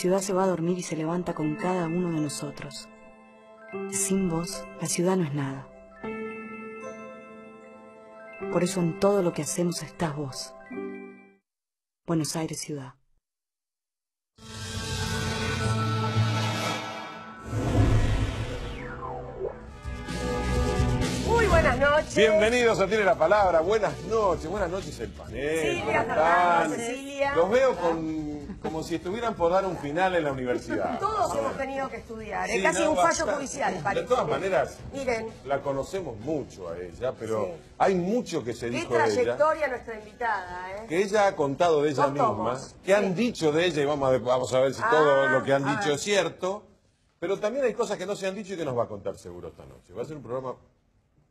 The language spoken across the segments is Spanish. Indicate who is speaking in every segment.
Speaker 1: ciudad se va a dormir y se levanta con cada uno de nosotros. Sin vos, la ciudad no es nada. Por eso en todo lo que hacemos estás vos. Buenos Aires, ciudad.
Speaker 2: Muy buenas noches.
Speaker 3: Bienvenidos a Tiene la Palabra. Buenas noches el panel.
Speaker 2: Silvia, Fernando, Cecilia.
Speaker 3: Los veo como si estuvieran por dar un final en la universidad.
Speaker 2: Todos hemos tenido que estudiar,
Speaker 3: Sí,
Speaker 2: casi
Speaker 3: no,
Speaker 2: un fallo
Speaker 3: bastante.
Speaker 2: judicial, parece.
Speaker 3: De todas maneras,
Speaker 2: miren,
Speaker 3: la conocemos mucho a ella, pero
Speaker 2: sí,
Speaker 3: hay mucho que se
Speaker 2: qué
Speaker 3: dijo de ella,
Speaker 2: trayectoria nuestra invitada, ¿eh?
Speaker 3: que ella ha contado de ella
Speaker 2: Dos
Speaker 3: misma,
Speaker 2: tomos,
Speaker 3: que
Speaker 2: sí,
Speaker 3: han dicho de ella, y vamos a ver si todo lo que han dicho es cierto, pero también hay cosas que no se han dicho y que nos va a contar seguro esta noche. Va a ser un programa,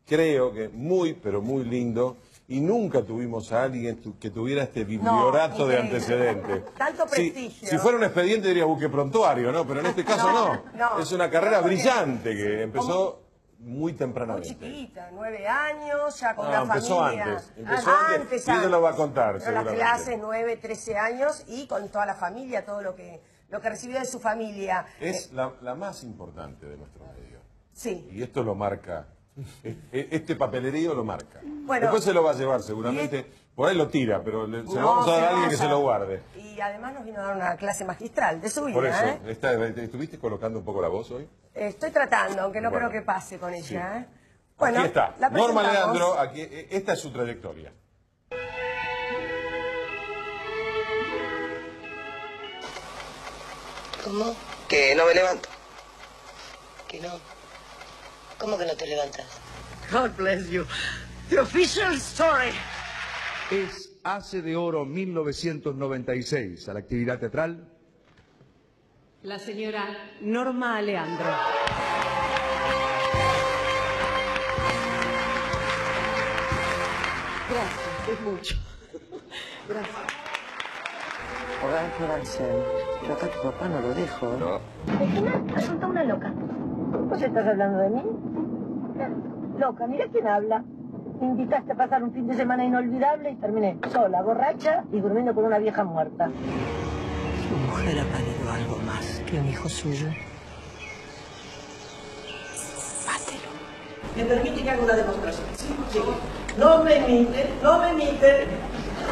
Speaker 3: creo que muy, pero muy lindo, y nunca tuvimos a alguien que tuviera este bibliorato de antecedentes.
Speaker 2: Tanto prestigio.
Speaker 3: Si fuera un expediente diría buque prontuario, ¿no? Pero en este caso no. Es una carrera brillante que empezó muy tempranamente.
Speaker 2: Muy chiquita, 9 años, ya con una
Speaker 3: empezó
Speaker 2: familia.
Speaker 3: antes. Empezó antes. Y ella lo va a contar,
Speaker 2: pero las
Speaker 3: seguramente.
Speaker 2: clases, 9, 13 años, y con toda la familia, todo lo que recibió de su familia.
Speaker 3: Es la más importante de nuestro medio.
Speaker 2: Sí.
Speaker 3: Y esto lo marca. Este papelerío lo marca.
Speaker 2: Bueno,
Speaker 3: después se lo va a llevar seguramente. Por ahí lo tira, pero se lo vamos a dar a alguien que se lo guarde.
Speaker 2: Y además nos vino a dar una clase magistral de su vida.
Speaker 3: Por eso,
Speaker 2: ¿eh?
Speaker 3: ¿estuviste colocando un poco la voz hoy?
Speaker 2: Estoy tratando, aunque no creo que pase con ella.
Speaker 3: Sí.
Speaker 2: ¿eh? Bueno,
Speaker 3: aquí está.
Speaker 2: la
Speaker 3: Norma
Speaker 2: presentamos.
Speaker 3: Leandro, aquí, esta es su trayectoria.
Speaker 4: ¿Cómo? Que no me levanto. Que no. ¿Cómo que no te levantas?
Speaker 5: God bless you. The official story.
Speaker 6: Es Hace de Oro 1996 a la actividad teatral.
Speaker 7: La señora Norma Leandro.
Speaker 5: Gracias, es mucho. Gracias.
Speaker 4: Horacio Garcés, yo acá a tu papá no lo dejo.
Speaker 3: No.
Speaker 8: Regina, resulta una loca. ¿Vos estás hablando de mí? Loca, mira quién habla. Me invitaste a pasar un fin de semana inolvidable y terminé sola, borracha y durmiendo con una vieja muerta.
Speaker 4: Su mujer ha parido algo más que un hijo suyo. Mátelo.
Speaker 8: ¿Me permite que haga una demostración? Sí. No me imiten, no me imiten.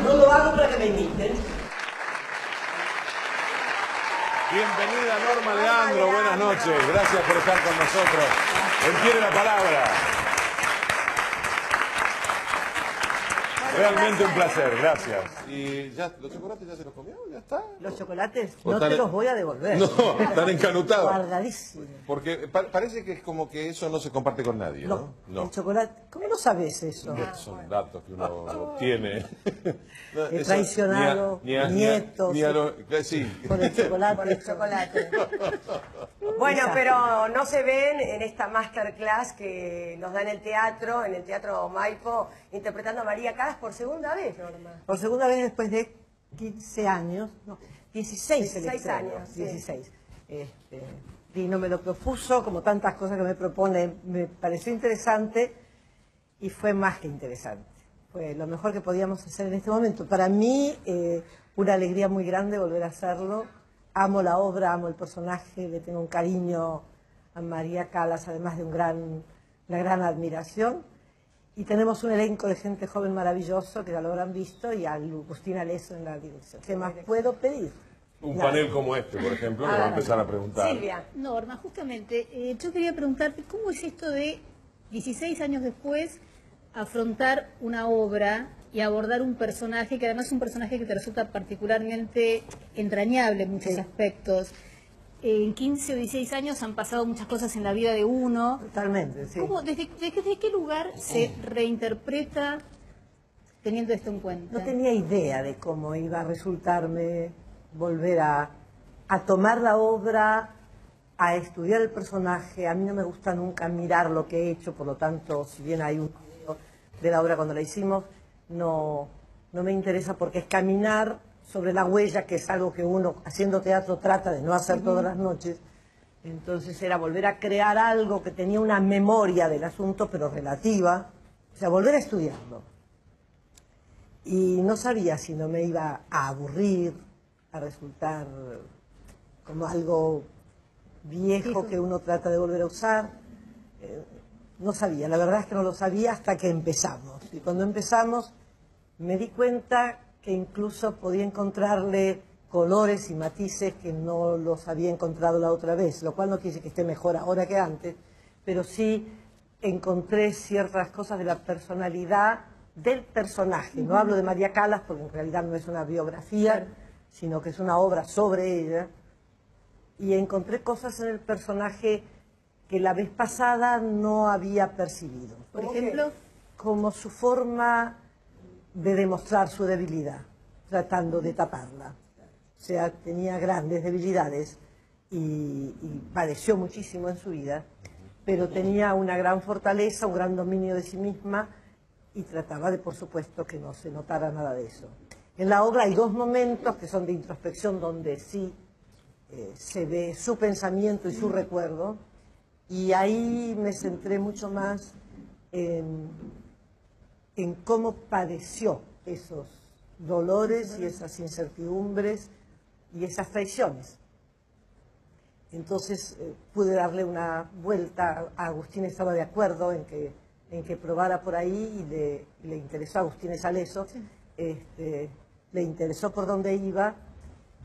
Speaker 8: No lo hago para que me imiten.
Speaker 3: Bienvenida Norma Leandro, buenas noches. Gracias por estar con nosotros. Entiende la palabra. Realmente un placer, gracias. ¿Y ya los chocolates ya se los comió? ¿Ya está?
Speaker 8: Los chocolates
Speaker 3: ¿O
Speaker 8: no
Speaker 3: están-
Speaker 8: te los voy a devolver.
Speaker 3: No, están encanutados.
Speaker 8: Guardadísimos.
Speaker 3: Porque parece que es como que eso no se comparte con nadie, ¿no?
Speaker 8: El chocolate. ¿Cómo no sabes eso?
Speaker 3: Son datos que uno tiene. No,
Speaker 8: He
Speaker 3: eso,
Speaker 8: traicionado nietos
Speaker 3: sí.
Speaker 8: por el chocolate.
Speaker 2: Por el chocolate. Bueno, pero no se ven en esta masterclass que nos da en el Teatro Maipo, interpretando a María Calas por segunda vez, Norma.
Speaker 8: Por segunda vez después de 15 años, no, 16
Speaker 2: 16 años, sí.
Speaker 8: 16. Dino me lo propuso, como tantas cosas que me propone, me pareció interesante y fue más que interesante. Fue lo mejor que podíamos hacer en este momento. Para mí, una alegría muy grande volver a hacerlo. Amo la obra, amo el personaje, le tengo un cariño a María Calas, además de una gran admiración. Y tenemos un elenco de gente joven maravilloso, que ya lo habrán visto, y a Agustina Leso en la dirección. ¿Qué más puedo pedir?
Speaker 3: Un
Speaker 8: Nada.
Speaker 3: panel como este, por ejemplo, que va a empezar a preguntar.
Speaker 2: Silvia.
Speaker 7: Norma, justamente, yo quería preguntarte, ¿cómo es esto de 16 años después afrontar una obra y abordar un personaje, que además es un personaje que te resulta particularmente entrañable en muchos aspectos? En 15 o 16 años han pasado muchas cosas en la vida de uno.
Speaker 8: Totalmente, sí.
Speaker 7: ¿Desde qué lugar se reinterpreta teniendo esto en cuenta?
Speaker 8: No tenía idea de cómo iba a resultarme volver a tomar la obra, a estudiar el personaje. A mí no me gusta nunca mirar lo que he hecho, por lo tanto, si bien hay un video de la obra cuando la hicimos, no me interesa porque es caminar sobre la huella, que es algo que uno haciendo teatro trata de no hacer todas las noches. Entonces era volver a crear algo que tenía una memoria del asunto, pero relativa, o sea, volver a estudiarlo. Y no sabía si no me iba a aburrir, a resultar como algo viejo que uno trata de volver a usar. No sabía, la verdad es que no lo sabía hasta que empezamos. Y cuando empezamos me di cuenta que incluso podía encontrarle colores y matices que no los había encontrado la otra vez, lo cual no quiere decir que esté mejor ahora que antes, pero sí encontré ciertas cosas de la personalidad del personaje. No hablo de María Callas porque en realidad no es una biografía, sino que es una obra sobre ella. Y encontré cosas en el personaje que la vez pasada no había percibido.
Speaker 7: Por ejemplo,
Speaker 8: como su forma de demostrar su debilidad, tratando de taparla. O sea, tenía grandes debilidades y padeció muchísimo en su vida, pero tenía una gran fortaleza, un gran dominio de sí misma y trataba de, por supuesto, que no se notara nada de eso. En la obra hay dos momentos que son de introspección donde sí se ve su pensamiento y su recuerdo, y ahí me centré mucho más en cómo padeció esos dolores y esas incertidumbres y esas traiciones. Entonces pude darle una vuelta. Agustín estaba de acuerdo en que probara por ahí y le interesó a Agustín Saleso, le interesó por dónde iba,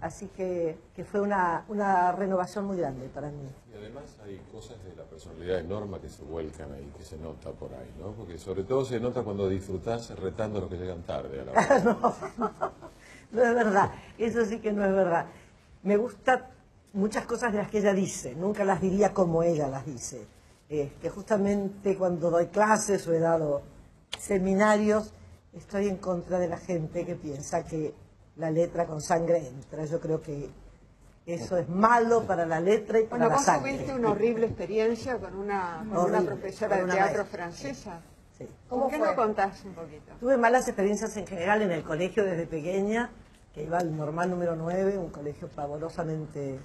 Speaker 8: así que fue una renovación muy grande para mí.
Speaker 3: Y además hay cosas de la personalidad de Norma que se vuelcan ahí, que se nota por ahí, ¿no? Porque sobre todo se nota cuando disfrutás retando a los que llegan tarde a la hora.
Speaker 8: No es verdad, eso sí que no es verdad. Me gustan muchas cosas de las que ella dice, nunca las diría como ella las dice. Justamente cuando doy clases o he dado seminarios, estoy en contra de la gente que piensa que la letra con sangre entra. Yo creo que eso es malo para la letra y para la sangre.
Speaker 9: Bueno, vos tuviste una horrible experiencia con una profesora de teatro francesa.
Speaker 8: Sí.
Speaker 9: ¿Por qué no contás un poquito?
Speaker 8: Tuve malas experiencias en general en el colegio desde pequeña, que iba al normal número 9, un colegio pavorosamente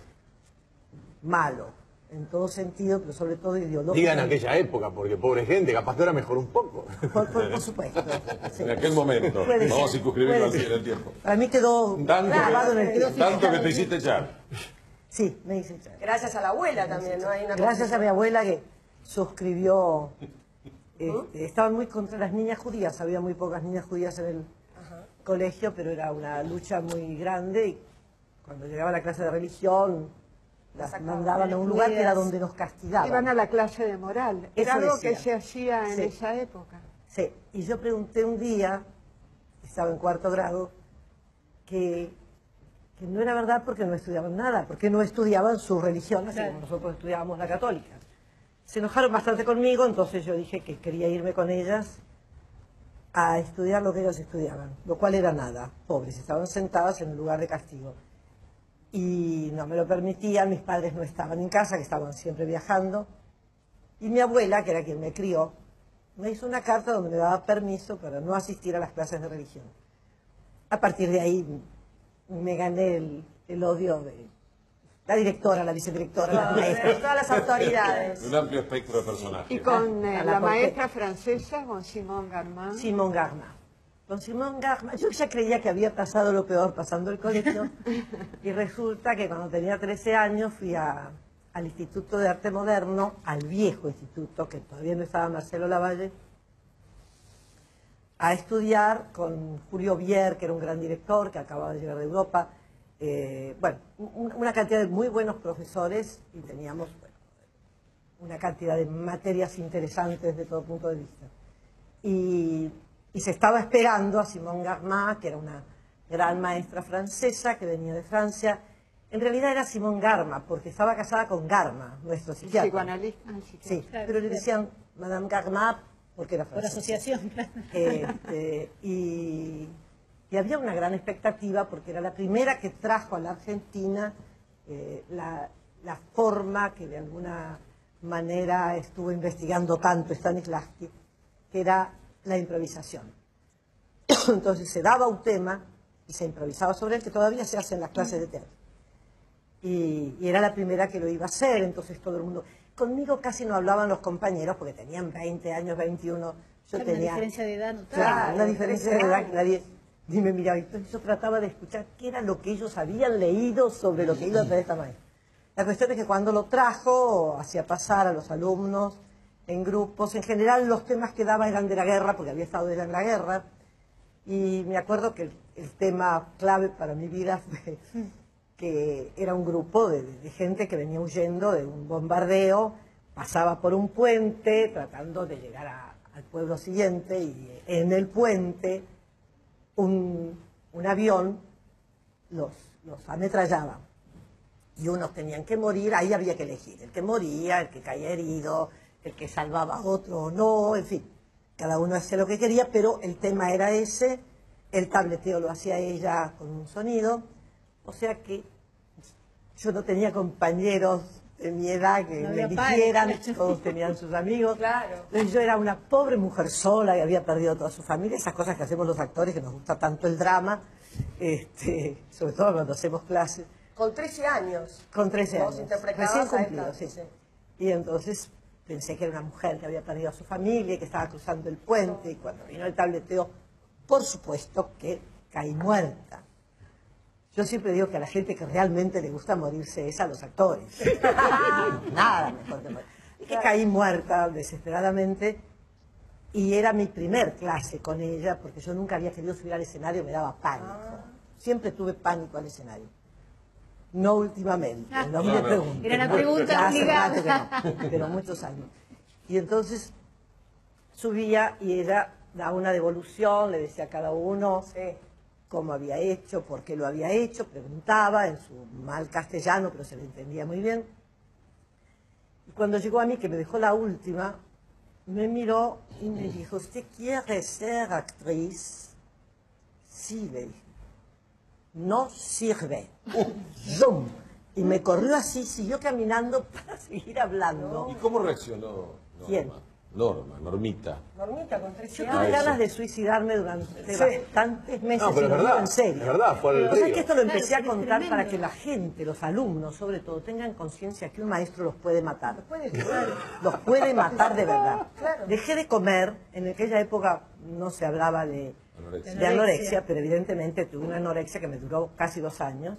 Speaker 8: malo, en todo sentido, pero sobre todo ideológico.
Speaker 10: Diga en aquella época, porque pobre gente, capaz que ahora mejoró un poco.
Speaker 8: Por supuesto. Sí.
Speaker 3: En aquel momento, vamos a circunscribirlo así en el tiempo.
Speaker 8: Para mí quedó grabado en el tiempo.
Speaker 3: Tanto que te hiciste echar.
Speaker 8: Sí, me hice echar.
Speaker 2: Gracias a la abuela también, ¿no? Hay una
Speaker 8: Gracias a mi abuela que suscribió. Estaban muy contra las niñas judías, había muy pocas niñas judías en el colegio, pero era una lucha muy grande y cuando llegaba la clase de religión las mandaban a un lugar que era donde nos castigaban.
Speaker 9: Iban a la clase de moral. Era
Speaker 8: Eso
Speaker 9: algo
Speaker 8: decía.
Speaker 9: que se hacía en
Speaker 8: Sí.
Speaker 9: esa época.
Speaker 8: Sí, y yo pregunté un día, estaba en cuarto grado, que no era verdad porque no estudiaban nada, porque no estudiaban su religión, así como nosotros estudiábamos la católica. Se enojaron bastante conmigo, entonces yo dije que quería irme con ellas a estudiar lo que ellas estudiaban, lo cual era nada, pobres, estaban sentadas en un lugar de castigo. Y no me lo permitían, mis padres no estaban en casa, que estaban siempre viajando, y mi abuela, que era quien me crió, me hizo una carta donde me daba permiso para no asistir a las clases de religión. A partir de ahí me gané el odio de la directora, la vicedirectora, la maestra.
Speaker 2: Todas las autoridades.
Speaker 3: Un amplio espectro de personajes.
Speaker 9: Y con la maestra francesa, con Simone Garmin.
Speaker 8: Simone Garmin. Con Simone Garmin, yo ya creía que había pasado lo peor pasando el colegio, y resulta que cuando tenía 13 años fui al Instituto de Arte Moderno, al viejo instituto, que todavía no estaba Marcelo Lavalle, a estudiar con Julio Bier, que era un gran director, que acababa de llegar de Europa. Bueno, una cantidad de muy buenos profesores y teníamos una cantidad de materias interesantes desde todo punto de vista. Y se estaba esperando a Simone Garmin, que era una gran maestra francesa que venía de Francia. En realidad era Simone Garmin, porque estaba casada con Garmin, nuestro psiquiatra.
Speaker 9: Psicoanalista.
Speaker 8: Sí, pero le decían Madame Garmin porque era francesa.
Speaker 7: Por asociación.
Speaker 8: Y había una gran expectativa porque era la primera que trajo a la Argentina la forma que de alguna manera estuvo investigando tanto Stanislavski, que era la improvisación. Entonces se daba un tema y se improvisaba sobre él, que todavía se hace en las clases de teatro. Y era la primera que lo iba a hacer, entonces todo el mundo... Conmigo casi no hablaban los compañeros porque tenían 20 años, 21. Yo
Speaker 7: Una
Speaker 8: tenía...
Speaker 7: diferencia de edad notable.
Speaker 8: Claro, una diferencia de edad que nadie ni me miraba. Entonces yo trataba de escuchar qué era lo que ellos habían leído sobre lo que iba a traer esta maestra. La cuestión es que cuando lo trajo, hacía pasar a los alumnos en grupos. En general los temas que daba eran de la guerra, porque había estado ella en la guerra. Y me acuerdo que el tema clave para mi vida fue que era un grupo de gente que venía huyendo de un bombardeo, pasaba por un puente tratando de llegar al pueblo siguiente, y en el puente un avión los ametrallaba. Y unos tenían que morir, ahí había que elegir, el que moría, el que caía herido, el que salvaba a otro o no, en fin. Cada uno hacía lo que quería, pero el tema era ese, el tableteo lo hacía ella con un sonido, o sea que yo no tenía compañeros de mi edad que me eligieran, todos tenían sus amigos.
Speaker 2: Claro.
Speaker 8: Entonces yo era una pobre mujer sola que había perdido toda su familia, esas cosas que hacemos los actores, que nos gusta tanto el drama, sobre todo cuando hacemos clases.
Speaker 2: Con 13 años.
Speaker 8: Con 13
Speaker 2: Vos
Speaker 8: años,
Speaker 2: interpretabas
Speaker 8: recién
Speaker 2: a
Speaker 8: cumplido,
Speaker 2: esta,
Speaker 8: sí. Y entonces pensé que era una mujer que había perdido a su familia y que estaba cruzando el puente, y cuando vino el tableteo, por supuesto que caí muerta. Yo siempre digo que a la gente que realmente le gusta morirse es a los actores. Nada mejor que morir. Y que caí muerta desesperadamente, y era mi primer clase con ella, porque yo nunca había querido subir al escenario, me daba pánico. Siempre tuve pánico al escenario. No últimamente, no me pregunten.
Speaker 7: Era la pregunta obligada.
Speaker 8: Pero muchos años. Y entonces subía y ella daba una devolución, le decía a cada uno cómo había hecho, por qué lo había hecho, preguntaba en su mal castellano, pero se le entendía muy bien. Y cuando llegó a mí, que me dejó la última, me miró y me dijo, ¿usted quiere ser actriz? Sí, le dije. No sirve. ¡Zoom! Y me corrió así, siguió caminando para seguir hablando.
Speaker 3: ¿Y cómo reaccionó
Speaker 8: ¿Quién?
Speaker 3: Normita?
Speaker 2: Normita, con 13
Speaker 8: Yo
Speaker 2: años.
Speaker 8: tuve ganas de suicidarme durante bastantes meses.
Speaker 10: No, pero
Speaker 8: y
Speaker 10: es
Speaker 8: lo digo
Speaker 10: verdad,
Speaker 8: en serio.
Speaker 10: es verdad, fue el
Speaker 8: O sea,
Speaker 10: río.
Speaker 8: que esto lo empecé
Speaker 7: Claro,
Speaker 8: a contar
Speaker 7: es
Speaker 8: para
Speaker 7: tremendo.
Speaker 8: que la gente, los alumnos sobre todo, tengan conciencia que un maestro los puede matar. Los puede matar de verdad.
Speaker 2: Claro.
Speaker 8: Dejé de comer, en aquella época no se hablaba de anorexia, pero evidentemente tuve una anorexia que me duró casi 2 años.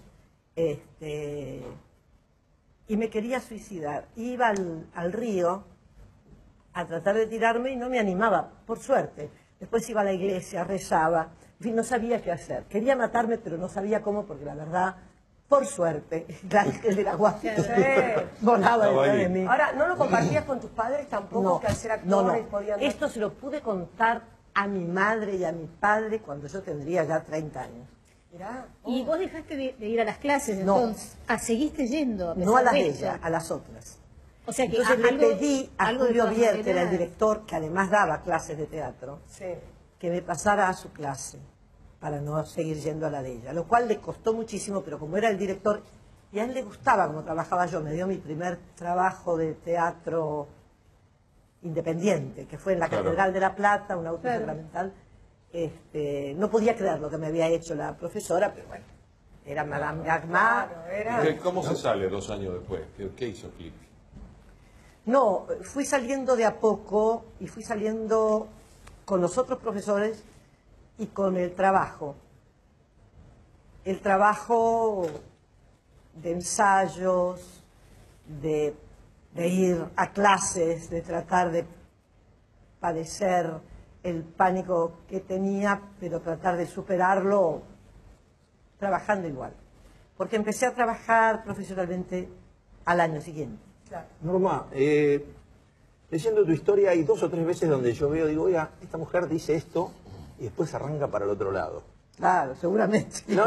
Speaker 8: Y me quería suicidar. Iba al río a tratar de tirarme y no me animaba, por suerte. Después iba a la iglesia, rezaba, en fin, no sabía qué hacer. Quería matarme, pero no sabía cómo, porque la verdad, por suerte, el ángel de la guardia volaba detrás de mí.
Speaker 2: Ahora, ¿no lo compartías con tus padres tampoco,
Speaker 8: No,
Speaker 2: que al ser actores
Speaker 8: no.
Speaker 2: podían...
Speaker 8: Esto se lo pude contar a mi madre y a mi padre cuando yo tendría ya 30 años.
Speaker 2: Mirá.
Speaker 7: ¿Y vos dejaste de ir a las clases
Speaker 8: No.
Speaker 7: entonces? ¿Seguiste yendo?
Speaker 8: No a las de
Speaker 7: esto?
Speaker 8: ella, a las otras.
Speaker 7: O sea que
Speaker 8: Entonces le
Speaker 7: algo-
Speaker 8: pedí a
Speaker 7: algo de
Speaker 8: Julio
Speaker 7: todas
Speaker 8: Vier, que era el
Speaker 7: maneras-
Speaker 8: director, que además daba clases de teatro,
Speaker 2: Sí.
Speaker 8: que me pasara a su clase para no seguir yendo a la de ella, lo cual le costó muchísimo, pero como era el director y a él le gustaba cómo trabajaba yo, me dio mi primer trabajo de teatro independiente, que fue en la Catedral de La Plata, un auto sacramental. No podía creer lo que me había hecho la profesora, pero bueno, era Madame Gagma.
Speaker 3: ¿Cómo se sale 2 años después? ¿Qué hizo clic?
Speaker 8: No, fui saliendo de a poco y fui saliendo con los otros profesores y con el trabajo. El trabajo de ensayos, de ir a clases, de tratar de padecer el pánico que tenía, pero tratar de superarlo trabajando igual. Porque empecé a trabajar profesionalmente al año siguiente.
Speaker 10: Norma, leyendo tu historia hay 2 o 3 veces donde yo veo, digo, oiga, esta mujer dice esto y después arranca para el otro lado.
Speaker 8: Claro, seguramente.
Speaker 10: No,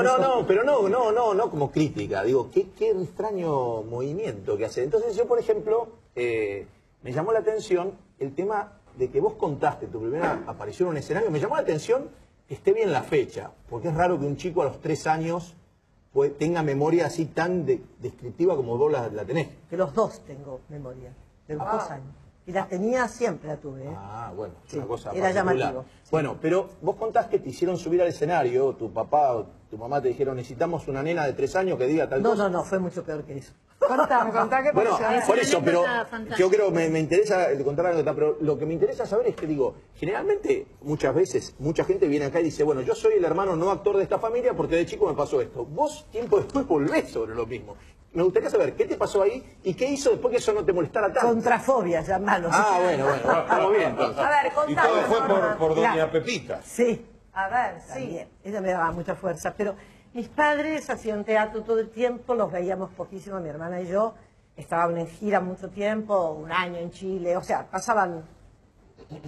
Speaker 10: pero no como crítica. Digo, qué extraño movimiento que hace. Entonces yo, por ejemplo, me llamó la atención el tema de que vos contaste tu primera aparición en un escenario. Me llamó la atención que esté bien la fecha, porque es raro que un chico a los 3 años tenga memoria así tan descriptiva como vos la tenés.
Speaker 8: De los 2 tengo memoria, de los 2 años. Y la tenía siempre, la tuve.
Speaker 10: Ah, bueno, es
Speaker 8: Sí,
Speaker 10: una cosa
Speaker 8: era
Speaker 10: particular.
Speaker 8: llamativo.
Speaker 10: Bueno, pero vos contás que te hicieron subir al escenario, tu papá o tu mamá te dijeron, necesitamos una nena de 3 años que diga tal cosa.
Speaker 8: No, fue mucho peor que eso.
Speaker 9: Contá qué
Speaker 10: Bueno,
Speaker 9: pasó.
Speaker 10: por eso, pero
Speaker 7: fantástica.
Speaker 10: yo creo, me interesa contar la anécdota, pero lo que me interesa saber es que, digo, generalmente, muchas veces, mucha gente viene acá y dice, bueno, yo soy el hermano no actor de esta familia porque de chico me pasó esto. Vos, tiempo después, volvés sobre lo mismo. Me gustaría saber qué te pasó ahí y qué hizo después que eso no te molestara tanto.
Speaker 8: Contrafobia, llamarlo.
Speaker 10: Ah, bueno, estamos bien entonces.
Speaker 2: A ver,
Speaker 3: Y todo
Speaker 2: contanos.
Speaker 3: fue por doña
Speaker 8: Ya.
Speaker 3: Pepita.
Speaker 8: Sí,
Speaker 2: A ver, sí.
Speaker 8: también. Ella me daba mucha fuerza, pero mis padres hacían teatro todo el tiempo, los veíamos poquísimo, mi hermana y yo. Estaban en gira mucho tiempo, un año en Chile, o sea, pasaban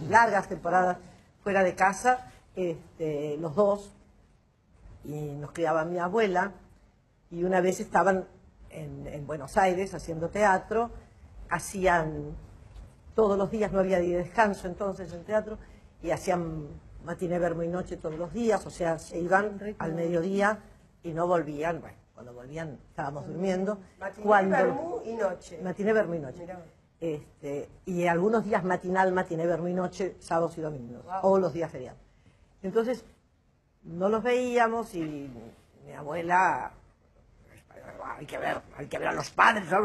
Speaker 8: largas temporadas fuera de casa, los dos, y nos criaba mi abuela, y una vez estaban en Buenos Aires haciendo teatro, hacían todos los días, no había día de descanso entonces en teatro, y hacían matiné, vermú y noche todos los días, o sea, se iban al mediodía y no volvían, bueno, cuando volvían estábamos durmiendo.
Speaker 2: Matiné, vermú y noche.
Speaker 8: Matiné, vermú y noche. Y algunos días matinal, matiné, vermú y noche, sábados y domingos, o los días feriados. Entonces, no los veíamos y mi abuela, hay que ver a los padres, ¿no?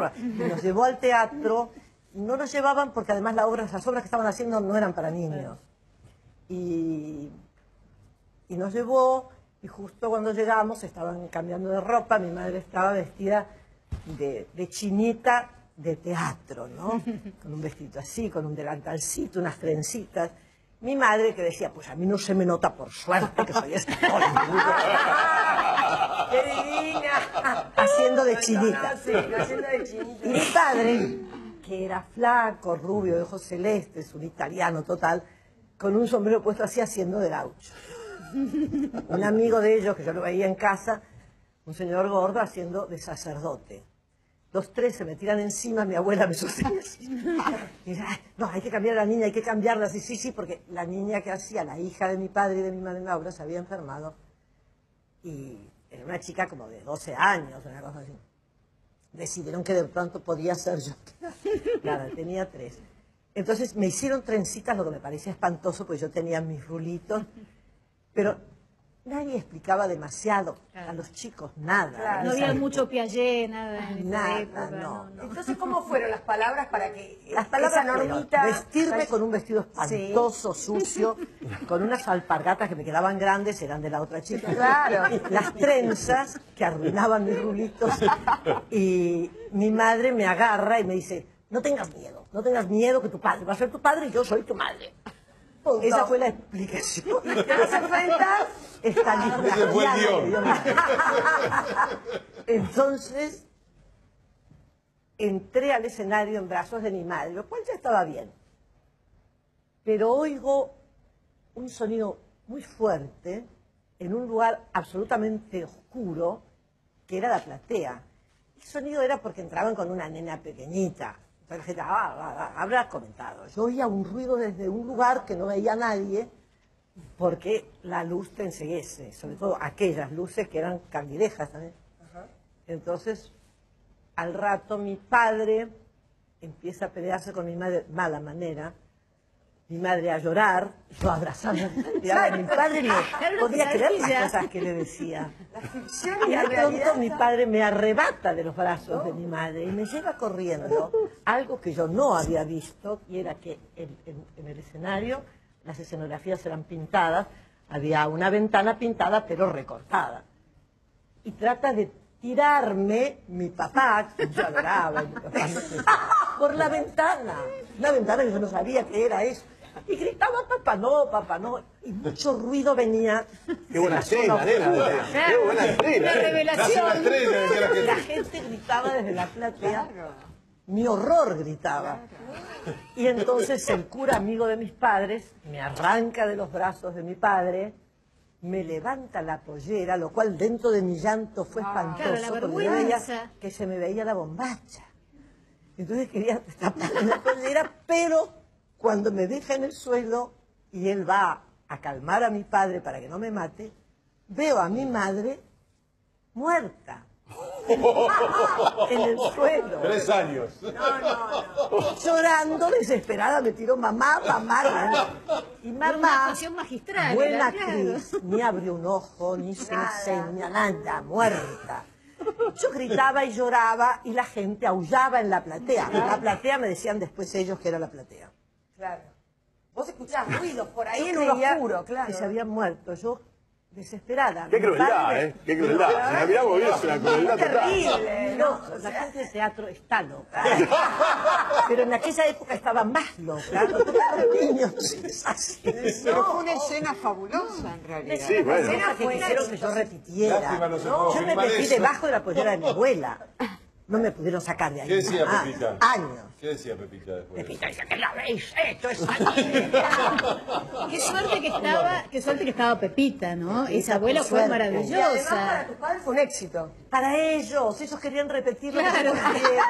Speaker 8: Nos llevó al teatro, no nos llevaban porque además las obras que estaban haciendo no eran para niños. Y nos llevó, y justo cuando llegamos estaban cambiando de ropa, mi madre estaba vestida de chinita de teatro, ¿no? Con un vestido así, con un delantalcito, unas trencitas. Mi madre que decía, pues a mí no se me nota por suerte que soy
Speaker 2: ¡Qué divina!
Speaker 8: haciendo de chinita.
Speaker 2: Sí, haciendo de chinita.
Speaker 8: Y mi padre, que era flaco, rubio, de ojos celestes, un italiano total, con un sombrero puesto así haciendo de gaucho. Un amigo de ellos, que yo lo veía en casa, un señor gordo haciendo de sacerdote. Los tres se me tiran encima, mi abuela me sostiene así. Y dice, no, hay que cambiar a la niña, hay que cambiarla. Sí, sí, sí, porque la niña que hacía, la hija de mi padre y de mi madre Laura, se había enfermado. Y era una chica como de 12 años, una cosa así. Decidieron que de pronto podía ser yo. Nada, tenía 3. Entonces me hicieron trencitas, lo que me parecía espantoso, pues yo tenía mis rulitos. Pero nadie explicaba demasiado a los chicos, nada.
Speaker 2: Claro.
Speaker 7: No había mucho Piaget, nada en esa
Speaker 8: Nada,
Speaker 7: época.
Speaker 8: no.
Speaker 2: Entonces, ¿cómo fueron las palabras para que
Speaker 8: Las palabras
Speaker 2: esa
Speaker 8: fueron
Speaker 2: normita...
Speaker 8: vestirme con un vestido espantoso, sucio, con unas alpargatas que me quedaban grandes, eran de la otra chica.
Speaker 2: Claro.
Speaker 8: Las trenzas que arruinaban mis rulitos. Y mi madre me agarra y me dice, no tengas miedo que tu padre va a ser tu padre y yo soy tu madre.
Speaker 2: Punto.
Speaker 8: Esa fue la explicación.
Speaker 2: ¿Y te vas a enfrentar?
Speaker 8: Esta lista.
Speaker 3: Ese fue el guión.
Speaker 8: Entonces, entré al escenario en brazos de mi madre, lo cual ya estaba bien. Pero oigo un sonido muy fuerte en un lugar absolutamente oscuro, que era la platea. El sonido era porque entraban con una nena pequeñita. Entonces la gente habrá comentado. Yo oía un ruido desde un lugar que no veía a nadie, porque la luz te enceguece, sobre todo aquellas luces que eran candilejas también. Entonces, al rato mi padre empieza a pelearse con mi madre de mala manera, mi madre a llorar, yo abrazando. Mi padre no podía creer las cosas que le decía.
Speaker 2: La ficción
Speaker 8: Y
Speaker 2: y la
Speaker 8: de
Speaker 2: realidad...
Speaker 8: pronto mi padre me arrebata de los brazos de mi madre y me lleva corriendo, algo que yo no había visto, y era que en el escenario las escenografías eran pintadas, había una ventana pintada pero recortada. Y trata de tirarme mi papá, que yo adoraba, mi papá, por la ventana. Una ventana que yo no sabía qué era eso. Y gritaba, papá no, y mucho ruido venía.
Speaker 10: Qué buena escena, nena. Qué buena estrella.
Speaker 7: La revelación.
Speaker 8: La gente gritaba desde la platea. Mi horror gritaba. Y entonces el cura, amigo de mis padres, me arranca de los brazos de mi padre, me levanta la pollera, lo cual dentro de mi llanto fue espantoso,
Speaker 7: claro, la
Speaker 8: porque yo
Speaker 7: vergüenza.
Speaker 8: veía que se me veía la bombacha. Entonces quería taparme la pollera, pero cuando me deja en el suelo y él va a calmar a mi padre para que no me mate, veo a mi madre muerta. En el suelo.
Speaker 3: 3 años.
Speaker 8: Llorando, desesperada, me tiró mamá. Y
Speaker 7: Una
Speaker 8: mamá,
Speaker 7: actuación magistral.
Speaker 8: buena
Speaker 7: era, claro.
Speaker 8: actriz, ni abrió un ojo, ni se enseña nada, muerta. Yo gritaba y lloraba y la gente aullaba en la platea. La platea me decían después ellos que era la platea.
Speaker 2: Claro. Vos escuchás ruidos por ahí
Speaker 8: Yo
Speaker 2: en lo
Speaker 8: creía
Speaker 2: oscuro, claro.
Speaker 8: que se habían muerto. Yo desesperada.
Speaker 10: Qué crueldad, ¿eh? Qué crueldad. Si la miramos bien, es una crueldad total.
Speaker 2: Terrible,
Speaker 8: No, la gente de teatro está loca. Pero en aquella época estaba más loca. No tocaban los niños. Es así.
Speaker 9: Pero fue una escena fabulosa, en realidad.
Speaker 10: Sí, bueno.
Speaker 2: La escena
Speaker 8: Que
Speaker 2: fue
Speaker 8: quisieron que yo repitiera.
Speaker 3: Lástima, no se pudo
Speaker 8: Yo me
Speaker 3: filmar
Speaker 8: metí
Speaker 3: eso.
Speaker 8: debajo de la pollera de mi abuela. No me pudieron sacar de ahí.
Speaker 3: ¿Qué decía
Speaker 8: Ah,
Speaker 3: Pepita?
Speaker 8: Años.
Speaker 3: ¿Qué decía Pepita después?
Speaker 8: Pepita dice que lo habéis hecho, es
Speaker 7: Qué suerte que estaba Pepita, ¿no?
Speaker 8: Pepita,
Speaker 7: Esa abuela
Speaker 8: qué
Speaker 7: fue
Speaker 8: suerte.
Speaker 2: Y además para
Speaker 7: maravillosa.
Speaker 2: tus padres fue un éxito.
Speaker 8: Para ellos querían repetir lo que
Speaker 7: Claro.
Speaker 8: yo quisiera.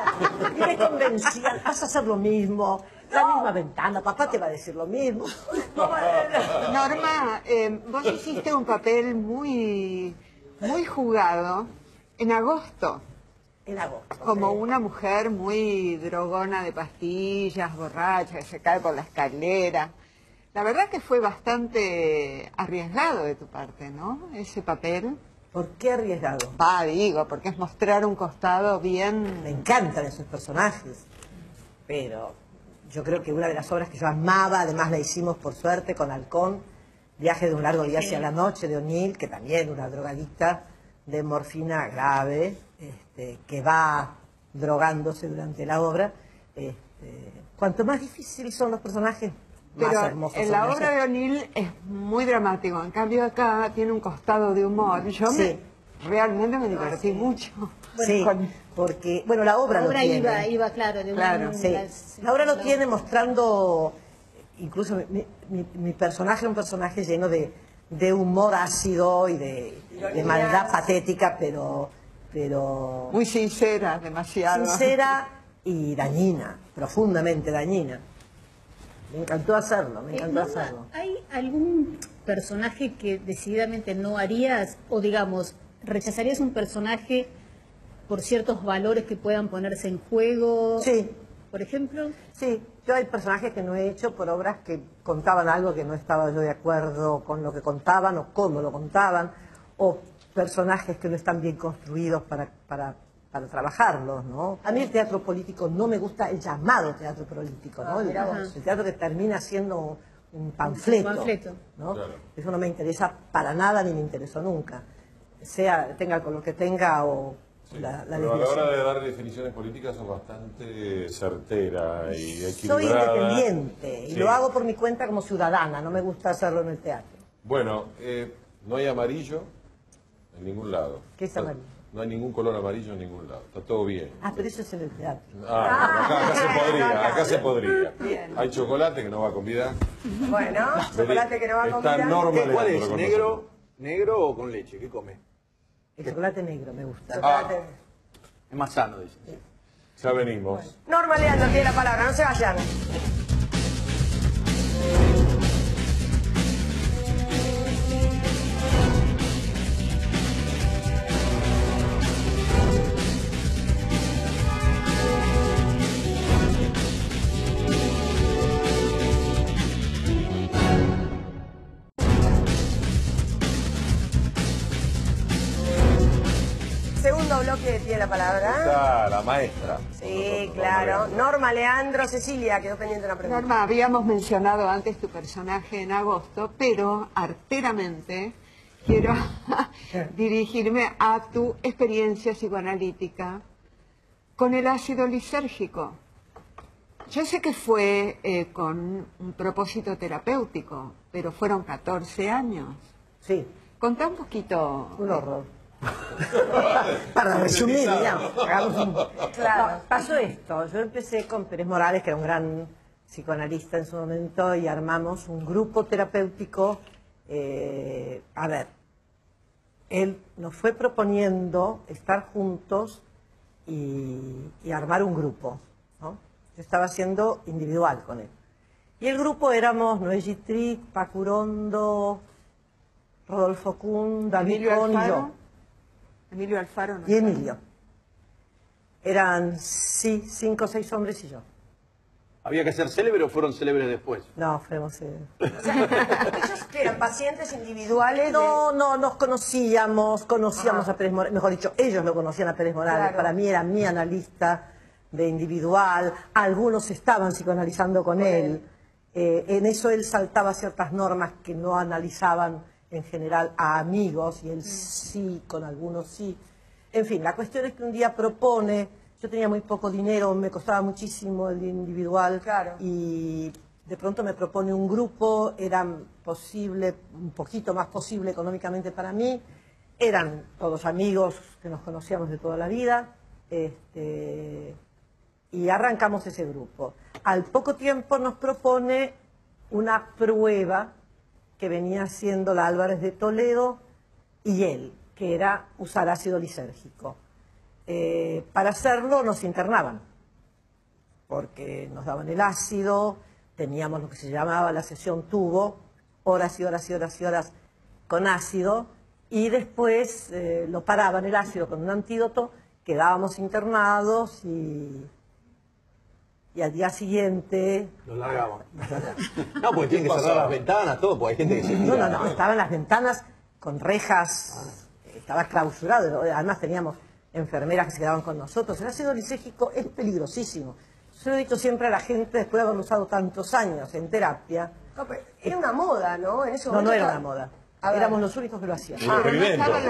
Speaker 8: Y me convencían, vas a hacer lo mismo, la misma ventana, papá te va a decir lo mismo.
Speaker 9: Norma, vos hiciste un papel muy jugado en agosto,
Speaker 8: En agosto.
Speaker 9: como
Speaker 8: sí.
Speaker 9: una mujer muy drogona de pastillas, borracha, que se cae por la escalera. La verdad que fue bastante arriesgado de tu parte, ¿no? Ese papel.
Speaker 8: ¿Por qué arriesgado?
Speaker 9: Digo, porque es mostrar un costado
Speaker 8: Me
Speaker 9: bien...
Speaker 8: encantan esos personajes, pero yo creo que una de las obras que yo amaba, además la hicimos por suerte con Halcón, Viaje de un largo día hacia la noche de O'Neill, que también una drogadicta de morfina grave, que va drogándose durante la obra. Cuanto más difíciles son los personajes, más
Speaker 9: Pero
Speaker 8: hermosos
Speaker 9: en
Speaker 8: son
Speaker 9: la
Speaker 8: ellos.
Speaker 9: obra de O'Neill es muy dramático, en cambio acá tiene un costado de humor. Yo
Speaker 8: Sí.
Speaker 9: realmente me divertí mucho.
Speaker 8: Sí, porque, bueno, la obra
Speaker 7: La obra
Speaker 8: lo tiene.
Speaker 7: iba, claro, de
Speaker 9: Claro,
Speaker 8: Sí. La obra lo tiene mostrando, incluso mi personaje era un personaje lleno de humor ácido y de maldad patética, pero
Speaker 9: Muy sincera, demasiado.
Speaker 8: sincera y dañina, profundamente dañina. Me encantó hacerlo, me encantó
Speaker 7: Norma,
Speaker 8: hacerlo.
Speaker 7: ¿hay algún personaje que decididamente no harías o digamos, rechazarías un personaje por ciertos valores que puedan ponerse en juego?
Speaker 8: Sí.
Speaker 7: Por ejemplo.
Speaker 8: Sí, yo hay personajes que no he hecho por obras que contaban algo que no estaba yo de acuerdo con lo que contaban o cómo lo contaban, o personajes que no están bien construidos para trabajarlos, ¿no? A mí el teatro político no me gusta, el llamado teatro político, ¿no? El teatro que termina siendo un panfleto,
Speaker 7: Un panfleto.
Speaker 8: ¿no?
Speaker 3: Claro.
Speaker 8: Eso no me interesa para nada ni me interesó nunca, tenga con lo que tenga o la
Speaker 3: Pero a la
Speaker 8: desviación.
Speaker 3: hora de dar definiciones políticas sos bastante certera y
Speaker 8: Soy
Speaker 3: equilibrada.
Speaker 8: independiente y
Speaker 3: Sí.
Speaker 8: lo hago por mi cuenta como ciudadana, no me gusta hacerlo en el teatro.
Speaker 3: Bueno, no hay amarillo en ningún lado.
Speaker 8: ¿Qué es amarillo?
Speaker 3: No hay ningún color amarillo en ningún lado. Está todo bien.
Speaker 8: Ah, pero eso es en el teatro.
Speaker 3: Acá se podría, acá se podría.
Speaker 9: Bien.
Speaker 3: Hay chocolate que no va a convidar.
Speaker 2: Bueno, chocolate que no va a
Speaker 3: Está
Speaker 2: convidar.
Speaker 3: Norma
Speaker 10: ¿Cuál
Speaker 3: Leandro
Speaker 10: es?
Speaker 3: con
Speaker 10: ¿Negro o con leche? ¿Qué come?
Speaker 8: El chocolate negro me gusta.
Speaker 2: Chocolate.
Speaker 10: Es más sano, dicen.
Speaker 3: Ya venimos.
Speaker 2: Norma Leandro tiene la palabra, no se vayan. Segundo bloque tiene la palabra.
Speaker 3: Está la maestra. con
Speaker 2: Sí,
Speaker 3: nosotros,
Speaker 2: claro.
Speaker 3: Norma Leandro.
Speaker 2: Norma Leandro, Cecilia, quedó pendiente una pregunta.
Speaker 9: Norma, habíamos mencionado antes tu personaje en agosto, pero arteramente quiero dirigirme a tu experiencia psicoanalítica con el ácido lisérgico. Yo sé que fue con un propósito terapéutico, pero fueron 14 años.
Speaker 8: Sí,
Speaker 9: Contá un poquito.
Speaker 8: un horror. Para resumir, digamos, hagamos un...
Speaker 2: Claro.
Speaker 8: No, pasó esto, yo empecé con Pérez Morales, que era un gran psicoanalista en su momento, y armamos un grupo terapéutico. A ver, él nos fue proponiendo estar juntos y armar un grupo, ¿no? Yo estaba haciendo individual con él. Y el grupo éramos Noé Gittric, Paco Urondo, Rodolfo Kuhn, David
Speaker 9: Emilio
Speaker 8: Cohn y
Speaker 9: Alfaro.
Speaker 8: yo.
Speaker 9: Emilio Alfaro. ¿no?
Speaker 8: Y Emilio. Eran, sí, 5 o 6 hombres y yo.
Speaker 10: ¿Había que ser célebre o fueron célebres después?
Speaker 8: No, fuimos...
Speaker 2: ¿Ellos que eran pacientes individuales?
Speaker 8: No, nos conocíamos a Pérez Morales, mejor dicho, ellos lo conocían a Pérez Morales,
Speaker 2: Claro.
Speaker 8: para mí era mi analista de individual, algunos estaban psicoanalizando con él. En eso él saltaba ciertas normas que no analizaban en general a amigos, y él sí, con algunos sí. En fin, la cuestión es que un día propone, yo tenía muy poco dinero, me costaba muchísimo el individual, y de pronto me propone un grupo, era posible, un poquito más posible económicamente para mí, eran todos amigos que nos conocíamos de toda la vida, y arrancamos ese grupo. Al poco tiempo nos propone una prueba que venía haciendo la Álvarez de Toledo y él, que era usar ácido lisérgico. Para hacerlo nos internaban, porque nos daban el ácido, teníamos lo que se llamaba la sesión tubo, horas y horas y horas y horas con ácido, y después lo paraban el ácido con un antídoto, quedábamos internados y al día siguiente...
Speaker 10: Los largamos. No, porque tienen que cerrar las ventanas, todo, porque hay gente que se tira.
Speaker 8: No, estaban las ventanas con rejas, estaba clausurado, además teníamos enfermeras que se quedaban con nosotros. El ácido lisérgico es peligrosísimo. Yo lo he dicho siempre a la gente, después de haberlo usado tantos años en terapia...
Speaker 2: No, pero era una moda, ¿no? En ese momento
Speaker 8: no era una moda. Éramos los únicos que lo hacíamos.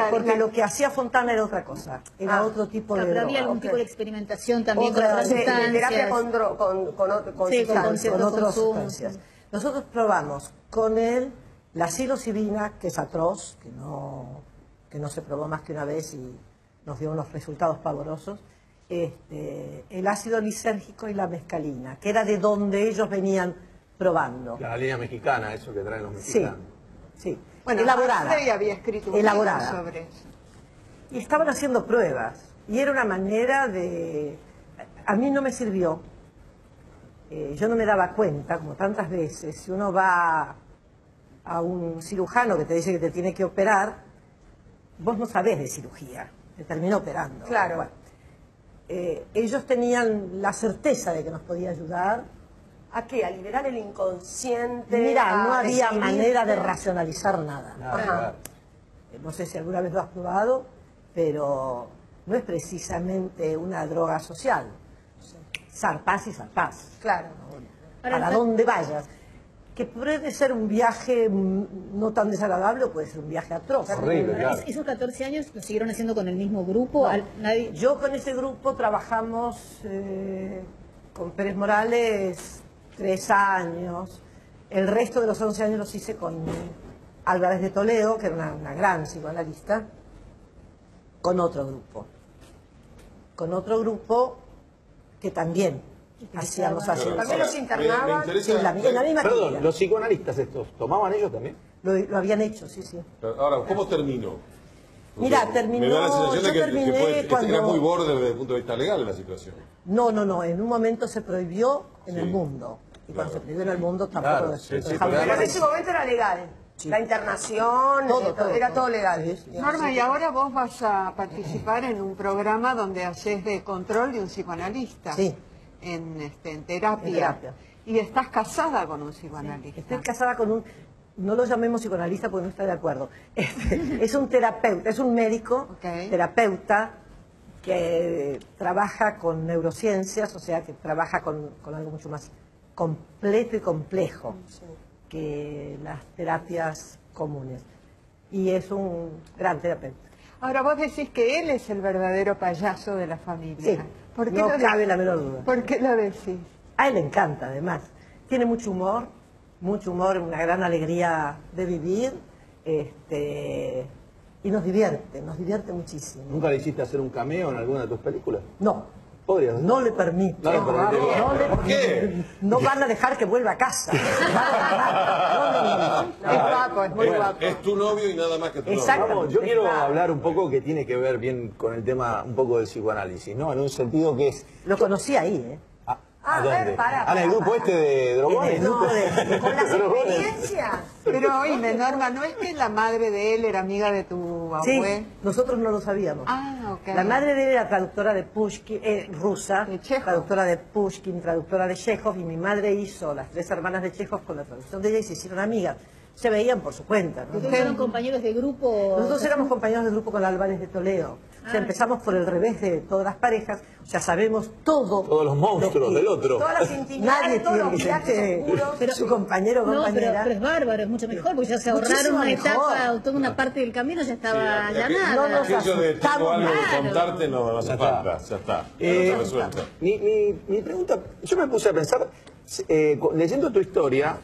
Speaker 8: Porque lo que hacía Fontana era otra cosa, era otro tipo de
Speaker 7: pero
Speaker 8: droga.
Speaker 7: había algún tipo de experimentación también con otras
Speaker 2: de
Speaker 7: sustancias.
Speaker 2: terapia con
Speaker 8: otras sustancias. Nosotros probamos con él la psilocibina, que es atroz, que no se probó más que una vez y nos dio unos resultados pavorosos, el ácido lisérgico y la mescalina, que era de donde ellos venían probando.
Speaker 10: La línea mexicana, eso que traen los mexicanos.
Speaker 8: Sí.
Speaker 9: Bueno,
Speaker 8: elaborada.
Speaker 9: Arce había escrito un libro sobre eso.
Speaker 8: Y estaban haciendo pruebas. Y era una manera de... A mí no me sirvió. Yo no me daba cuenta, como tantas veces, si uno va a un cirujano que te dice que te tiene que operar, vos no sabés de cirugía. Te termina operando.
Speaker 2: Claro.
Speaker 8: Bueno, ellos tenían la certeza de que nos podía ayudar.
Speaker 2: ¿A qué? ¿A liberar el inconsciente?
Speaker 8: Mira, no había
Speaker 2: decidir?
Speaker 8: manera de racionalizar nada.
Speaker 2: Ajá.
Speaker 8: No sé si alguna vez lo has probado, pero no es precisamente una droga social. Zarpás y zarpás.
Speaker 2: Claro.
Speaker 8: Para dónde vayas. Que puede ser un viaje no tan desagradable o puede ser un viaje atroz.
Speaker 10: Horrible, claro.
Speaker 7: ¿Esos 14 años lo siguieron haciendo con el mismo grupo?
Speaker 8: No. Yo con ese grupo trabajamos con Pérez Morales 3 años. El resto de los 11 años los hice con Álvarez de Toledo, que era una gran psicoanalista, con otro grupo. Con otro grupo que también hacíamos ácido.
Speaker 2: También los internaban.
Speaker 8: En la misma
Speaker 10: Perdón,
Speaker 8: clínica.
Speaker 10: los psicoanalistas estos, ¿tomaban ellos también?
Speaker 8: Lo habían hecho, sí.
Speaker 3: Ahora, ¿cómo terminó? Porque
Speaker 8: Mira, terminó...
Speaker 3: me da la sensación de que
Speaker 8: terminé cuando...
Speaker 3: era muy borde desde el punto de vista legal la situación.
Speaker 8: No. En un momento se prohibió en el mundo. Y cuando se prohibió en el mundo tampoco...
Speaker 2: Pero en ese momento era legal. La internación, era todo legal.
Speaker 9: Norma, y ahora vos vas a participar en un programa donde haces de control de un psicoanalista.
Speaker 8: Sí.
Speaker 9: En terapia.
Speaker 8: En terapia.
Speaker 9: Y estás casada con un psicoanalista.
Speaker 8: Estoy casada con un... No lo llamemos psicoanalista porque no está de acuerdo. Es un terapeuta, es un médico, terapeuta, que trabaja con neurociencias, o sea, que trabaja con algo mucho más completo y complejo que las terapias comunes. Y es un gran terapeuta.
Speaker 9: Ahora vos decís que él es el verdadero payaso de la familia.
Speaker 8: Sí,
Speaker 9: ¿Por qué
Speaker 8: no
Speaker 9: lo
Speaker 8: cabe la menor duda.
Speaker 9: ¿Por qué lo decís?
Speaker 8: A él le encanta, además. Tiene mucho humor, una gran alegría de vivir, y nos divierte muchísimo.
Speaker 10: ¿Nunca le hiciste hacer un cameo en alguna de tus películas?
Speaker 8: No.
Speaker 10: ¿Podrías?
Speaker 8: No le permito.
Speaker 3: ¿Por qué?
Speaker 8: No van a dejar que vuelva a casa.
Speaker 9: Es guapo, es muy guapo.
Speaker 3: Es tu novio y nada más que tu novio.
Speaker 10: Vamos, yo quiero hablar un poco que tiene que ver bien con el tema un poco del psicoanálisis, ¿no? En un sentido que es...
Speaker 8: Lo conocí ahí, ¿eh?
Speaker 10: ¿A dónde?
Speaker 2: Para,
Speaker 10: en el grupo este de drogones.
Speaker 8: En el grupo de...
Speaker 2: Con las experiencias.
Speaker 9: Pero oíme, Norma, ¿no es que la madre de él era amiga de tu
Speaker 8: Sí,
Speaker 9: abuela?
Speaker 8: nosotros no lo sabíamos.
Speaker 9: Ah, ok.
Speaker 8: La madre de él era traductora de Pushkin, rusa,
Speaker 9: De Chekhov.
Speaker 8: traductora de Pushkin, traductora de Chekhov, y mi madre hizo Las 3 hermanas de Chekhov con la traducción de ella y se hicieron amigas. Se veían por su cuenta, ¿no?
Speaker 7: ¿Ustedes fueron compañeros de grupo?
Speaker 8: Nosotros éramos compañeros de grupo con Álvarez de Toledo. O sea, empezamos por el revés de todas las parejas, o sea, sabemos todo.
Speaker 10: Todos los monstruos del otro.
Speaker 2: Todas las intimidades,
Speaker 8: Nadie
Speaker 2: todos los
Speaker 8: tiene
Speaker 2: viajes oscuros.
Speaker 8: su compañero o
Speaker 7: No,
Speaker 8: compañera.
Speaker 7: pero es bárbaro, es mucho mejor, porque ya se ahorraron
Speaker 8: Muchísimo
Speaker 7: una
Speaker 8: mejor.
Speaker 7: etapa o toda una parte del camino ya estaba allanada.
Speaker 8: no nos
Speaker 3: Aquello de tengo
Speaker 8: asustamos.
Speaker 3: algo que
Speaker 7: Claro.
Speaker 3: contarte no hace falta, ya está. Ya está resuelto.
Speaker 10: Mi pregunta, yo me puse a pensar, leyendo tu historia,